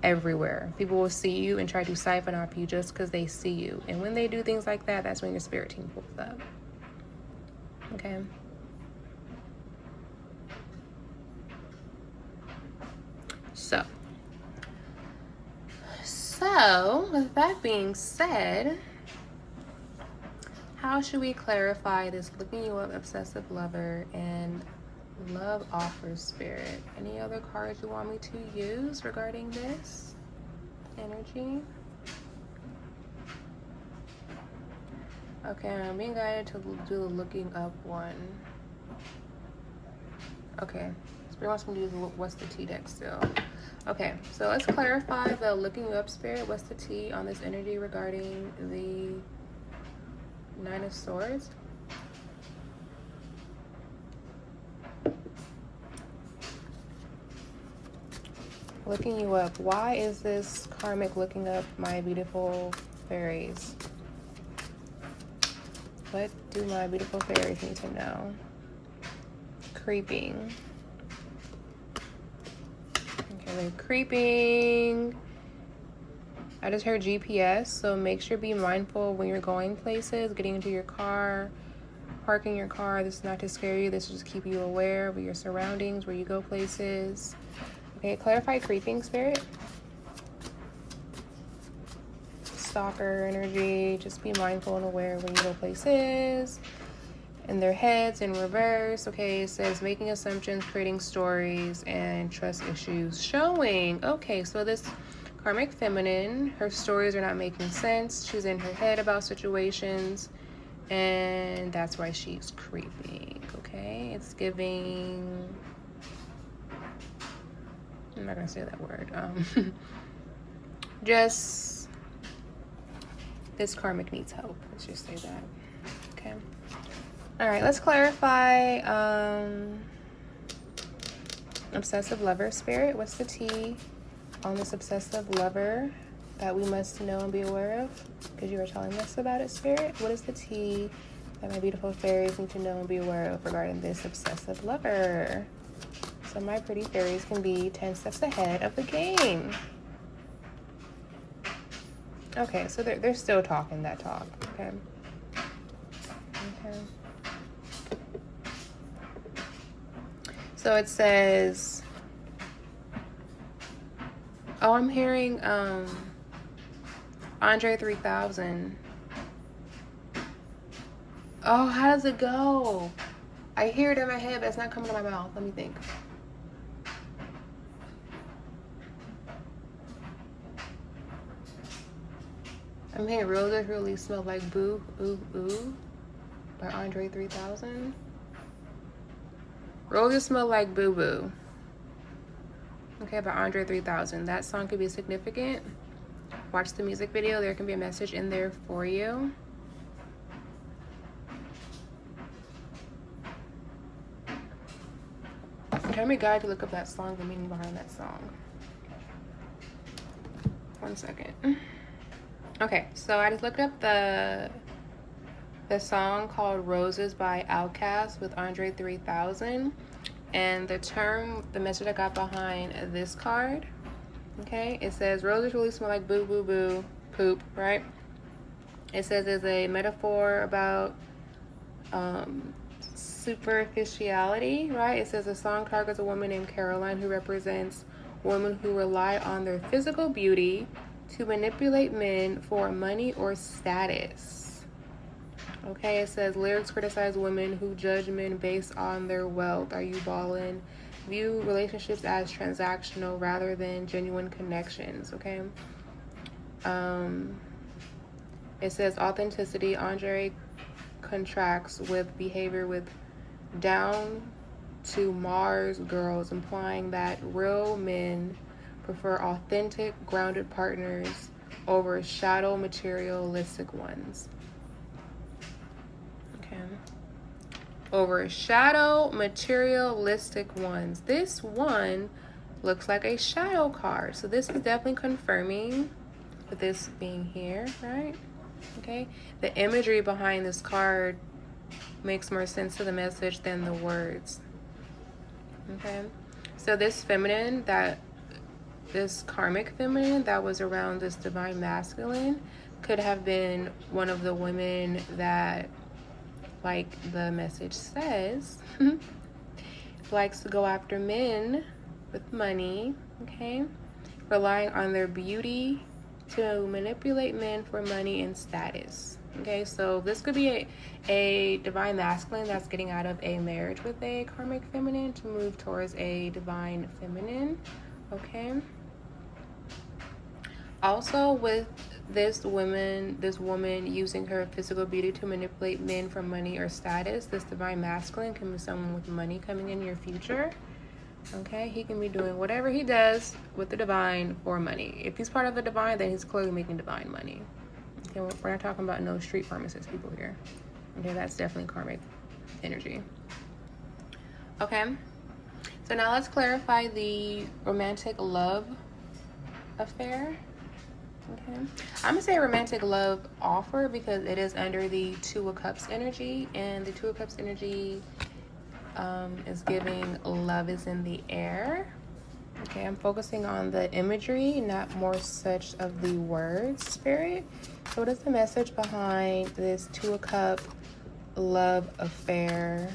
everywhere. People will see you and try to siphon off you just because they see you. And when they do things like that, that's when your spirit team pulls up. Okay? So, with that being said, how should we clarify this looking you up obsessive lover and love offer spirit? Any other cards you want me to use regarding this energy? Okay, I'm being guided to do the looking up one. Okay, Spirit wants me to use what's the T deck still. Okay, so let's clarify the looking you up spirit. What's the T on this energy regarding the 9 of Swords? looking you up. Why is this karmic looking up my beautiful fairies? What do my beautiful fairies need to know? Creeping. Okay, they're creeping. I just heard GPS, so make sure be mindful when you're going places, getting into your car, parking your car. This is not to scare you. This is just keep you aware of your surroundings, where you go places. Okay, clarify creeping, Spirit. Stalker energy. Just be mindful and aware when you go places. In their heads in reverse. Okay, it says making assumptions, creating stories, and trust issues showing. Okay, so this karmic feminine, her stories are not making sense. She's in her head about situations, and that's why she's creeping. Okay, it's giving, I'm not gonna say that word. Just this karmic needs help. Let's just say that. Okay. All right, let's clarify obsessive lover, Spirit. What's the T on this obsessive lover that we must know and be aware of? Because you were telling us about it, Spirit. What is the T that my beautiful fairies need to know and be aware of regarding this obsessive lover? So my pretty fairies can be 10 steps ahead of the game. Okay, so they're still talking that talk, okay? Okay. So it says, oh, I'm hearing Andre 3000. Oh, how does it go? I hear it in my head, but it's not coming to my mouth. Let me think. I'm hearing roses really smell like boo, ooh, ooh by Andre 3000. Roses smell like boo boo. Okay, by Andre 3000. That song could be significant. Watch the music video. There can be a message in there for you. Tell me, guide to look up that song, the meaning behind that song. 1 second. Okay, so I just looked up the song called Roses by Outkast with Andre 3000. And the message I got behind this card, okay, it says, roses really smell like boo, boo, boo, poop, right? It says it's a metaphor about superficiality, right? It says the song targets a woman named Caroline who represents women who rely on their physical beauty to manipulate men for money or status. Okay, it says lyrics criticize women who judge men based on their wealth. Are you ballin'? View relationships as transactional rather than genuine connections. Okay. It says authenticity. Andre contracts with behavior with down to Mars girls, implying that real men prefer authentic, grounded partners over shadow materialistic ones. Over shadow materialistic ones. This one looks like a shadow card, so this is definitely confirming with this being here, right? Okay, the imagery behind this card makes more sense to the message than the words. Okay, so this karmic feminine that was around this divine masculine could have been one of the women that, like the message says, likes to go after men with money, okay? Relying on their beauty to manipulate men for money and status, okay? So this could be a divine masculine that's getting out of a marriage with a karmic feminine to move towards a divine feminine, okay? Also, with this woman using her physical beauty to manipulate men for money or status, this divine masculine can be someone with money coming in your future. Okay, he can be doing whatever he does with the divine for money. If he's part of the divine, then he's clearly making divine money. Okay, we're not talking about no street pharmacist people here. Okay, that's definitely karmic energy. Okay, So now let's clarify the romantic love affair. Okay, I'm gonna say romantic love offer because it is under the Two of Cups energy, and the Two of Cups energy is giving love is in the air. Okay, I'm focusing on the imagery, not more such of the words, Spirit. So what is the message behind this Two of Cup love affair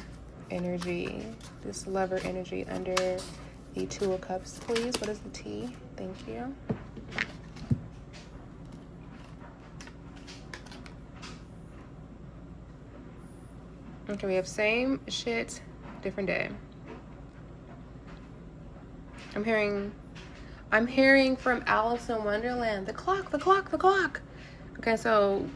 energy? This lover energy under the Two of Cups, please. What is the T? Thank you. Okay, we have same shit, different day. I'm hearing from Alice in Wonderland, the clock, the clock, the clock. Okay, so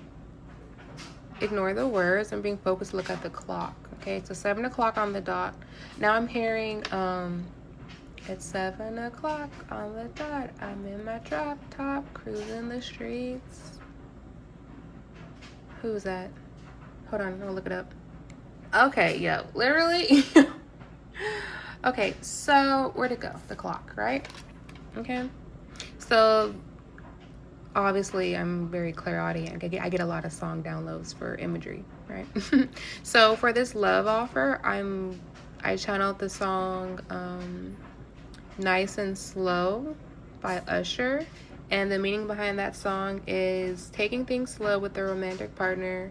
ignore the words. I'm being focused. Look at the clock. Okay, so 7 o'clock on the dot. Now I'm hearing it's 7 o'clock on the dot. I'm in my drop top, cruising the streets. Who's that? Hold on, I'm gonna look it up. Okay, yeah, literally. Okay, so where'd it go? The clock, right? Okay, so obviously I'm very clairaudient. I get a lot of song downloads for imagery, right? So for this love offer, I channeled the song Nice and Slow by Usher, and the meaning behind that song is taking things slow with a romantic partner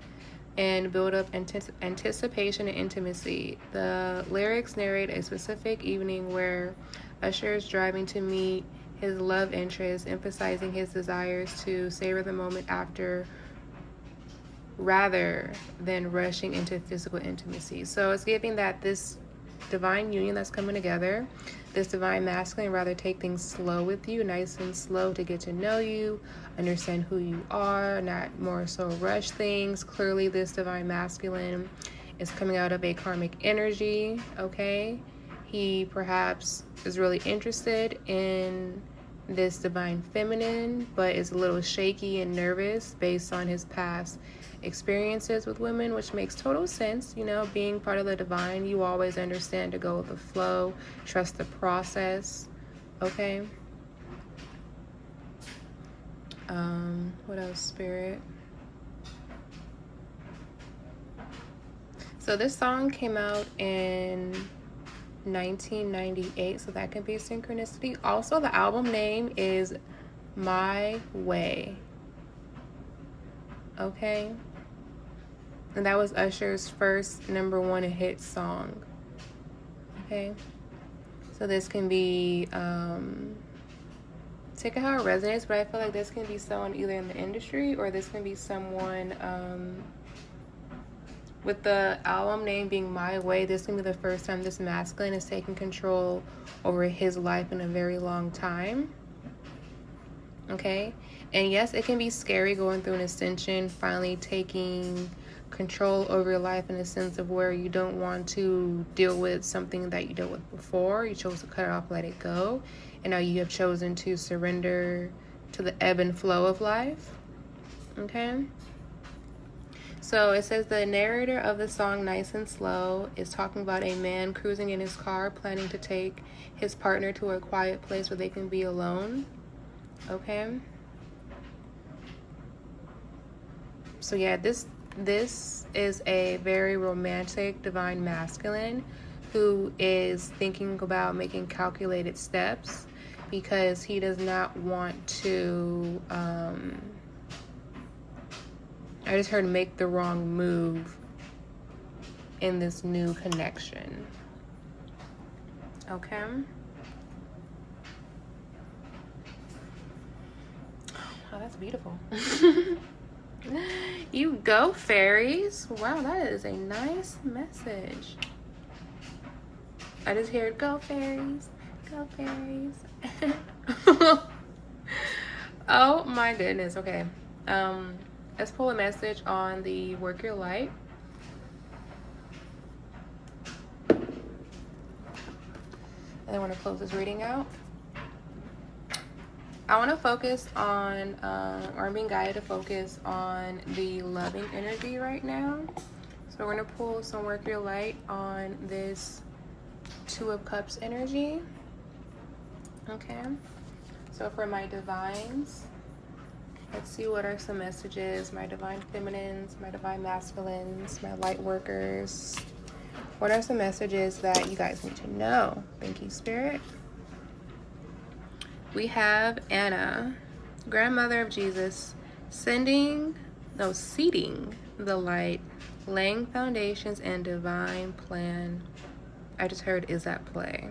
and build up anticipation and intimacy. The lyrics narrate a specific evening where Usher is driving to meet his love interest, emphasizing his desires to savor the moment after rather than rushing into physical intimacy. So it's giving that this divine union that's coming together, this divine masculine, rather take things slow with you, nice and slow to get to know you, understand who you are, not more so rush things. Clearly this divine masculine is coming out of a karmic energy. Okay, he perhaps is really interested in this divine feminine, but is a little shaky and nervous based on his past experiences with women, which makes total sense. You know, being part of the divine, you always understand to go with the flow, trust the process. Okay, what else, Spirit? So this song came out in 1998, so that can be synchronicity. Also, the album name is My Way. Okay, and that was Usher's first #1 hit song. Okay, so this can be take it how it resonates, but I feel like this can be someone either in the industry, or this can be someone with the album name being My Way. This can be the first time this masculine is taking control over his life in a very long time. Okay, and yes, it can be scary going through an ascension, finally taking control over your life in a sense of where you don't want to deal with something that you dealt with before. You chose to cut it off, let it go, and now you have chosen to surrender to the ebb and flow of life. Okay, so it says the narrator of the song Nice and Slow is talking about a man cruising in his car, planning to take his partner to a quiet place where they can be alone. Okay, so yeah, this is a very romantic divine masculine who is thinking about making calculated steps because he does not want to I just heard make the wrong move in this new connection. Okay, oh, that's beautiful. You go, fairies. Wow, that is a nice message. I just heard go fairies, go fairies. Oh my goodness. Okay, let's pull a message on the work your light. And I want to close this reading out. I want to focus on, or I'm being guided to focus on the loving energy right now. So we're going to pull some work your light on this Two of Cups energy. Okay. So for my divines, let's see what are some messages. My divine feminines, my divine masculines, my light workers. What are some messages that you guys need to know? Thank you, Spirit. We have Anna, grandmother of Jesus, seeding the light, laying foundations and divine plan. I just heard is at play.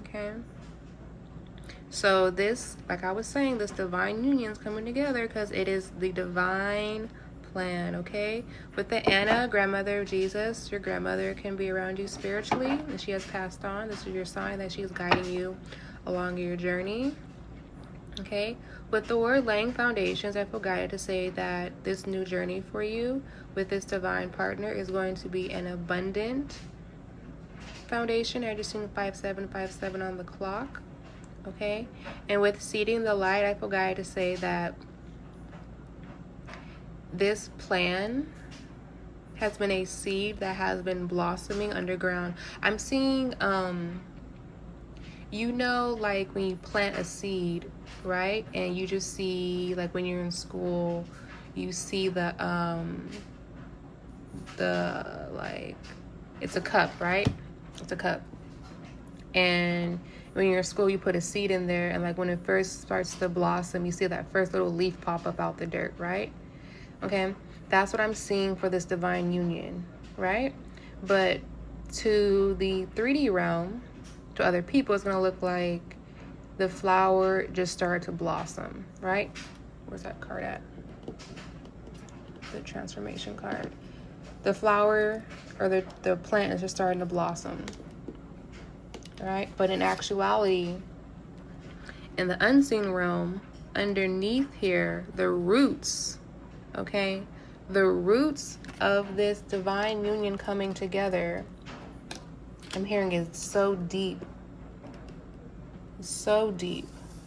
Okay. So this, like I was saying, this divine union is coming together because it is the divine plan, okay? With the Anna, grandmother of Jesus, your grandmother can be around you spiritually, and she has passed on. This is your sign that she is guiding you along your journey, okay? With the word laying foundations, I feel guided to say that this new journey for you with this divine partner is going to be an abundant foundation. I just seen 5757 on the clock. Okay, and with seeding the light, I feel guided to say that this plan has been a seed that has been blossoming underground. I'm seeing, you know, like when you plant a seed, right? And you just see, like when you're in school, you see the like, it's a cup, right? It's a cup. And when you're in school, you put a seed in there, and like when it first starts to blossom, you see that first little leaf pop up out the dirt, right? Okay, that's what I'm seeing for this divine union, right? But to the 3D realm, to other people, it's gonna look like the flower just started to blossom, right? Where's that card at? The transformation card. The flower or the plant is just starting to blossom. Right? But in actuality, in the unseen realm, underneath here, the roots, okay, the roots of this divine union coming together, I'm hearing is so deep,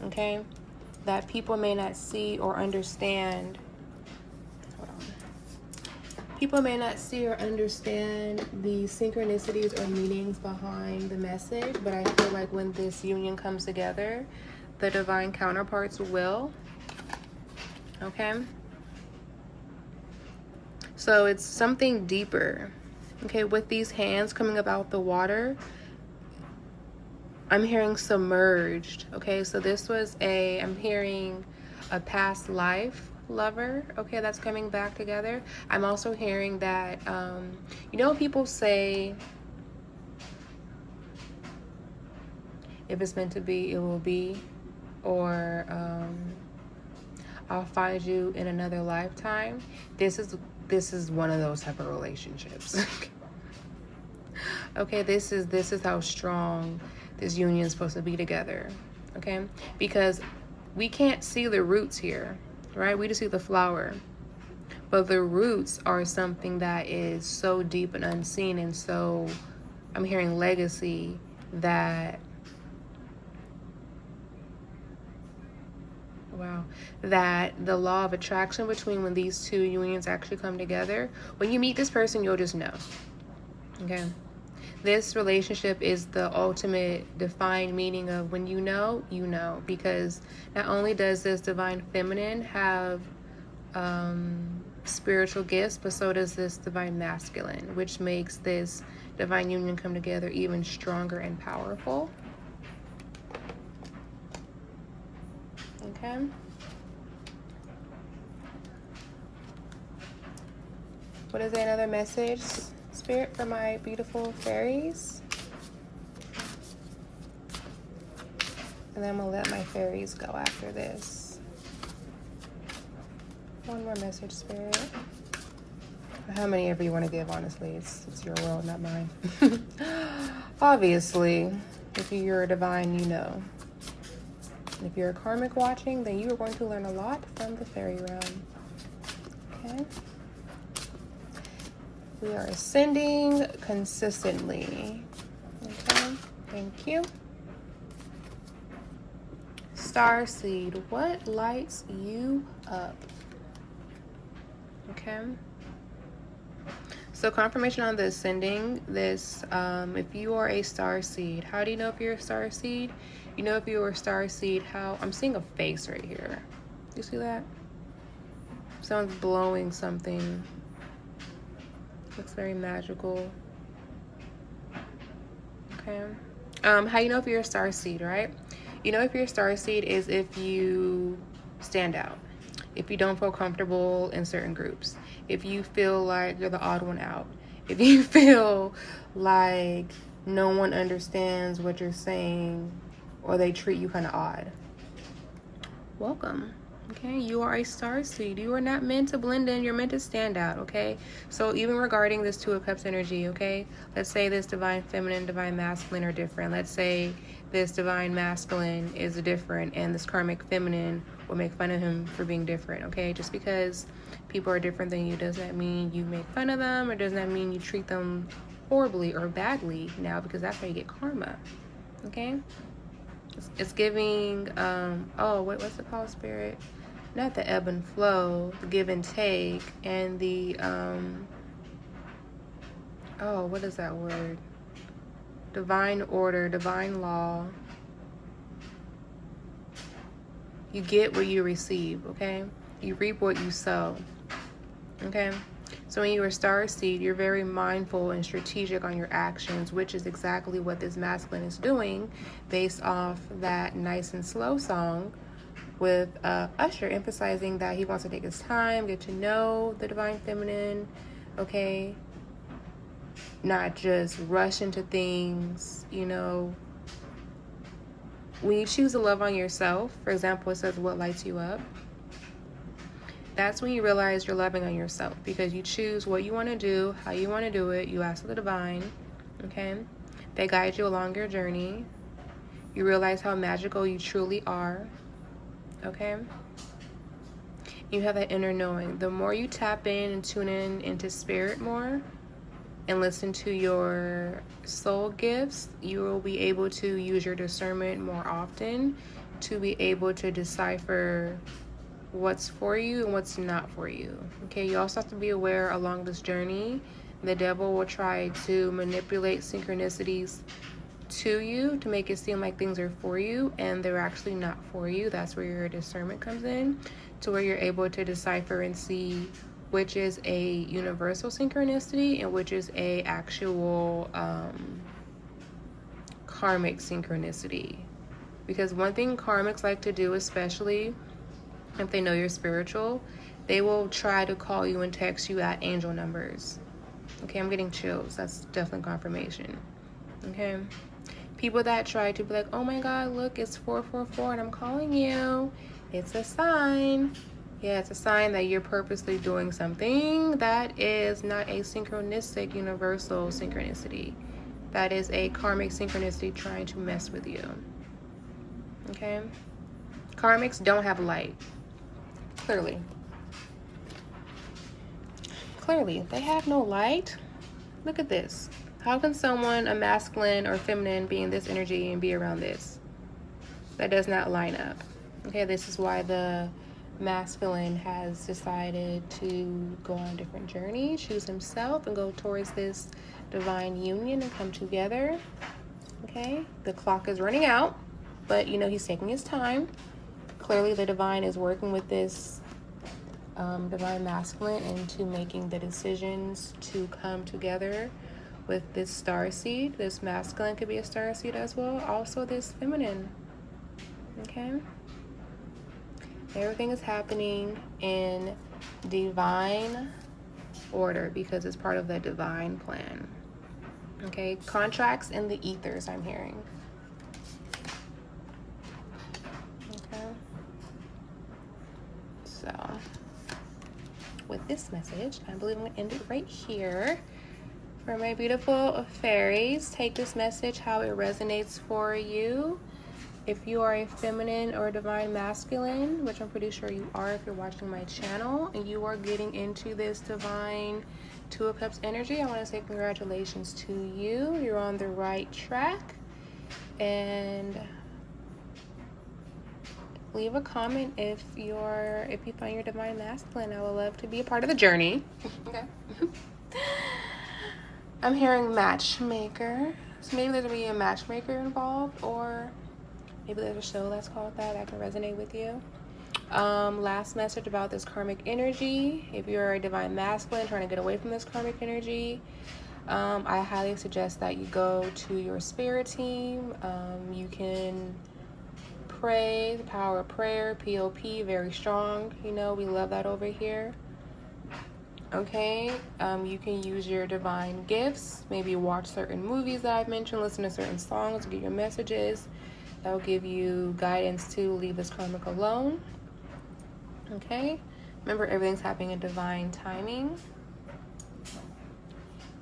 okay, that people may not see or understand. People may not see or understand the synchronicities or meanings behind the message, but I feel like when this union comes together, the divine counterparts will. Okay? So it's something deeper. Okay, with these hands coming up out the water, I'm hearing submerged. Okay, so this was I'm hearing a past life lover, okay, that's coming back together. I'm also hearing that you know, people say if it's meant to be, it will be, or I'll find you in another lifetime. This is one of those type of relationships. Okay, this is how strong this union is supposed to be together. Okay, because we can't see the roots here, right? We just see the flower, but the roots are something that is so deep and unseen. And so I'm hearing legacy, that that the law of attraction between when these two unions actually come together, when you meet this person, you'll just know. Okay, this relationship is the ultimate defined meaning of when you know, because not only does this divine feminine have spiritual gifts, but so does this divine masculine, which makes this divine union come together even stronger and powerful. Okay. What is another message, Spirit, for my beautiful fairies? And then I'm gonna let my fairies go after this. One more message, Spirit. How many ever you want to give, honestly. It's your world, not mine. Obviously, if you're a divine, you know. If you're a karmic watching, then you are going to learn a lot from the fairy realm. Okay. We are ascending consistently. Okay. Thank you. Starseed, what lights you up? Okay. So confirmation on the ascending, this, if you are a star seed, how do you know if you're a star seed? You know if you were a star seed, how, I'm seeing a face right here. You see that? Someone's blowing something. Looks very magical. Okay. How you know if you're a star seed, right? You know if you're a star seed is if you stand out. If you don't feel comfortable in certain groups. If you feel like you're the odd one out. If you feel like no one understands what you're saying or they treat you kind of odd. Welcome. Okay, you are a star seed. You are not meant to blend in. You're meant to stand out, okay? So even regarding this Two of Cups energy, okay? Let's say this divine feminine, divine masculine are different. Let's say this divine masculine is different and this karmic feminine will make fun of him for being different, okay? Just because people are different than you does not mean you make fun of them, or does not mean you treat them horribly or badly now, because that's how you get karma, okay? It's giving, what's it called, Spirit? Not the ebb and flow, the give and take, and the, what is that word? Divine order, divine law. You get what you receive, okay? You reap what you sow, okay? So when you're a star seed, you're very mindful and strategic on your actions, which is exactly what this masculine is doing based off that Nice and Slow song with Usher, emphasizing that he wants to take his time, get to know the divine feminine, okay? Not just rush into things, you know. When you choose to love on yourself, for example, it says what lights you up. That's when you realize you're loving on yourself, because you choose what you want to do, how you want to do it. You ask the divine, okay? They guide you along your journey. You realize how magical you truly are, okay? You have that inner knowing. The more you tap in and tune in into spirit more and listen to your soul gifts, you will be able to use your discernment more often to be able to decipher what's for you and what's not for you, okay? You also have to be aware along this journey, the devil will try to manipulate synchronicities to you to make it seem like things are for you, and they're actually not for you. That's where your discernment comes in, to where you're able to decipher and see which is a universal synchronicity and which is a actual karmic synchronicity. Because one thing karmics like to do, especially if they know you're spiritual, they will try to call you and text you at angel numbers. Okay, I'm getting chills. That's definitely confirmation. Okay, people that try to be like, oh my god, look, it's 444 and I'm calling you, it's a sign. Yeah, it's a sign that you're purposely doing something that is not a synchronistic universal synchronicity. That is a karmic synchronicity trying to mess with you. Okay, karmics don't have light. Clearly, they have no light. Look at this. How can someone, a masculine or feminine, be in this energy and be around this? That does not line up. Okay, this is why the masculine has decided to go on a different journey, choose himself, and go towards this divine union and come together. Okay, the clock is running out, but you know, he's taking his time. Clearly the divine is working with this divine masculine into making the decisions to come together with this star seed. This masculine could be a star seed as well. Also this feminine. Okay. Everything is happening in divine order because it's part of the divine plan. Okay. Contracts in the ethers, I'm hearing. So with this message, I believe I'm going to end it right here. For my beautiful fairies, take this message how it resonates for you. If you are a feminine or a divine masculine, which I'm pretty sure you are if you're watching my channel, and you are getting into this divine Two of Cups energy, I want to say congratulations to you. You're on the right track. And leave a comment if you find your divine masculine. I would love to be a part of the journey. Okay. I'm hearing matchmaker. So maybe there's gonna be a matchmaker involved, or maybe there's a show that's called that can resonate with you. Last message about this karmic energy. If you're a divine masculine trying to get away from this karmic energy, I highly suggest that you go to your spirit team. You can pray, the power of prayer, POP, very strong. You know, we love that over here. Okay, you can use your divine gifts, maybe watch certain movies that I've mentioned, listen to certain songs, get your messages. That will give you guidance to leave this karmic alone. Okay, remember everything's happening in divine timing.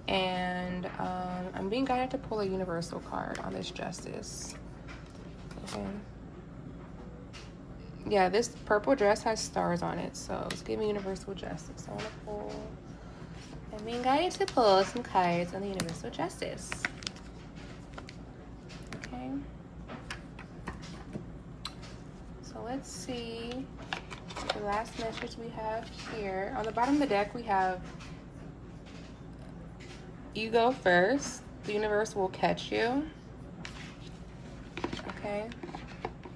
And I'm being guided to pull a universal card on this justice. Okay. Yeah, this purple dress has stars on it, so it's giving universal justice. I want to pull. I'm being guided to pull some cards on the universal justice. Okay. So let's see the last message we have here. On the bottom of the deck, we have you go first. The universe will catch you. Okay.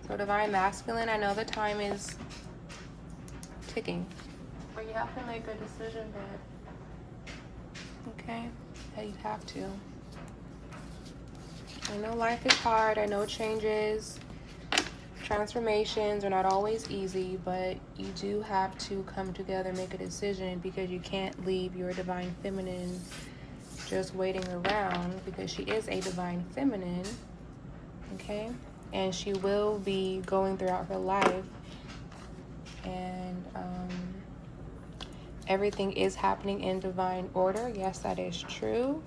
So divine masculine, I know the time is ticking, but you have to make a decision, babe. Okay? Yeah, you have to. I know life is hard. I know changes, transformations are not always easy, but you do have to come together, make a decision, because you can't leave your divine feminine just waiting around, because she is a divine feminine. Okay? And she will be going throughout her life, and everything is happening in divine order. Yes, that is true,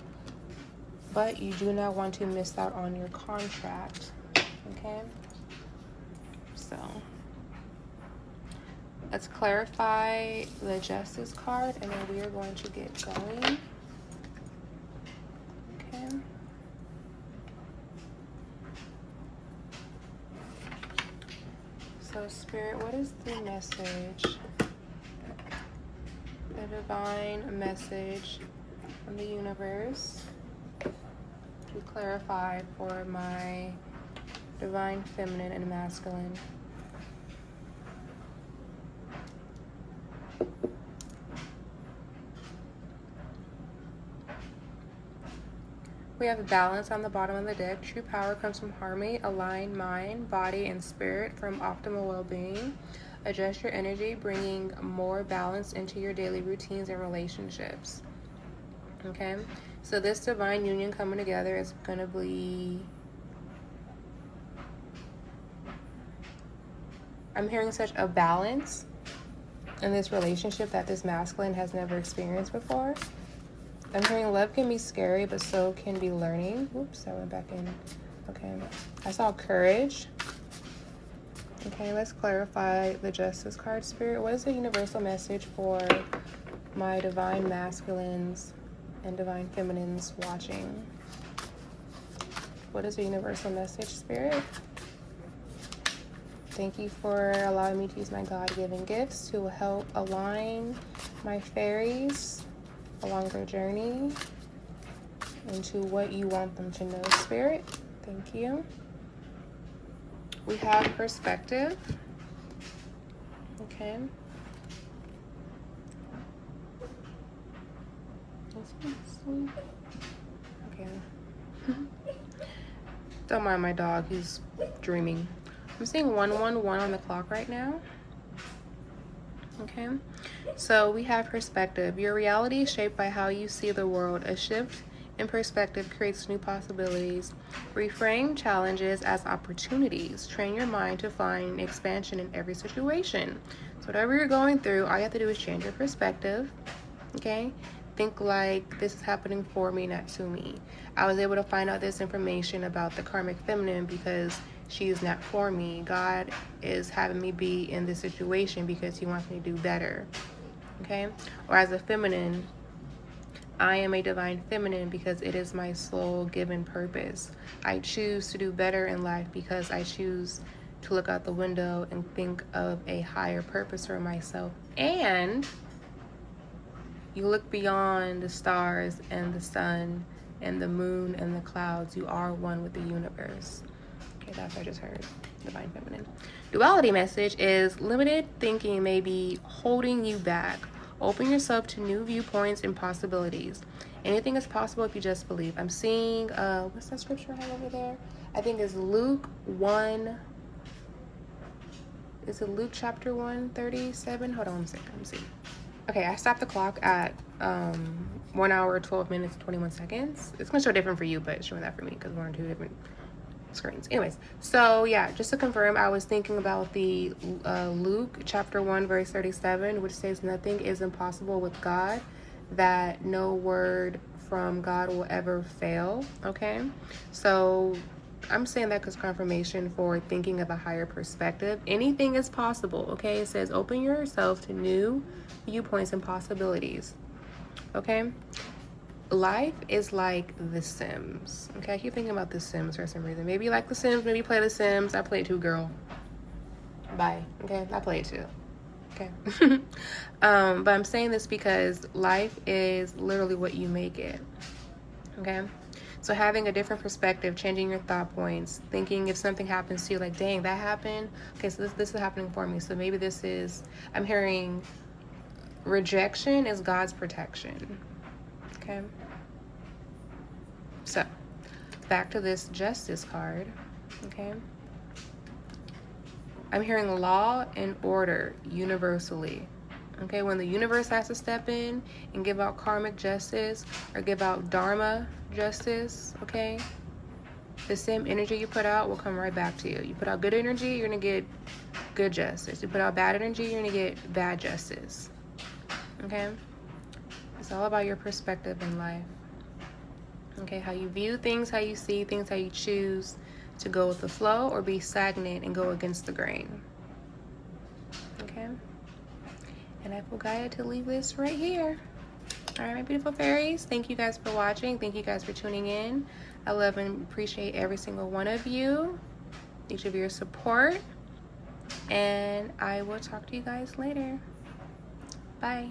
but you do not want to miss out on your contract. Okay, so let's clarify the justice card, and then we are going to get going. Okay. So Spirit, what is the message? The divine message from the universe to clarify for my divine feminine and masculine. We have a balance on the bottom of the deck. True power comes from harmony, aligned mind, body, and spirit from optimal well-being. Adjust your energy, bringing more balance into your daily routines and relationships. Okay, so this divine union coming together is going to be, I'm hearing such a balance in this relationship that this masculine has never experienced before. I'm hearing love can be scary, but so can be learning. Oops, I went back in. Okay, I saw courage. Okay, let's clarify the justice card, Spirit. What is the universal message for my divine masculines and divine feminines watching? What is the universal message, Spirit? Thank you for allowing me to use my God-given gifts to help align my fairies along their journey into what you want them to know, Spirit. Thank you. We have perspective. Okay. Okay. Don't mind my dog, he's dreaming. I'm seeing 111 on the clock right now. Okay, so we have perspective. Your reality is shaped by how you see the world. A shift in perspective creates new possibilities. Reframe challenges as opportunities. Train your mind to find expansion in every situation. So whatever you're going through, all you have to do is change your perspective. Okay, think like this is happening for me, not to me. I was able to find out this information about the karmic feminine because she is not for me. God is having me be in this situation because he wants me to do better. Okay? Or as a feminine, I am a divine feminine because it is my soul given purpose. I choose to do better in life because I choose to look out the window and think of a higher purpose for myself. And You look beyond the stars and the sun and the moon and the clouds. You are one with the universe. Okay, that's what I just heard. Divine Feminine. Duality message is limited thinking may be holding you back. Open yourself to new viewpoints and possibilities. Anything is possible if you just believe. I'm seeing, what's that scripture I have over there? I think it's Luke 1. Is it Luke chapter 1:37? Hold on a second. Let me see. Okay, I stopped the clock at 1 hour, 12 minutes, 21 seconds. It's going to show different for you, but it's showing that for me because we're on 2 different screens. Anyways, so yeah, just to confirm, I was thinking about the Luke chapter 1 verse 37, which says nothing is impossible with God, that no word from God will ever fail. Okay, so I'm saying that because confirmation for thinking of a higher perspective. Anything is possible. Okay, it says open yourself to new viewpoints and possibilities. Okay, life is like The Sims. Okay, I keep thinking about The Sims for some reason. Maybe you like The Sims, maybe you play The Sims. I play it too, girl. Bye. Okay, I play it too. Okay. But I'm saying this because life is literally what you make it. Okay, so having a different perspective, changing your thought points, thinking if something happens to you, like, dang, that happened. Okay, so this is happening for me. So maybe this is, I'm hearing rejection is God's protection. Okay, so back to this Justice card. Okay, I'm hearing law and order universally. Okay, when the universe has to step in and give out karmic justice or give out dharma justice, okay, the same energy you put out will come right back to you. You put out good energy, you're going to get good justice. You put out bad energy, you're going to get bad justice. Okay, it's all about your perspective in life. Okay, how you view things, how you see things, how you choose to go with the flow or be stagnant and go against the grain. Okay, and I feel guided to leave this right here. All right, my beautiful fairies, thank you guys for watching. Thank you guys for tuning in. I love and appreciate every single one of you, each of your support, and I will talk to you guys later. Bye.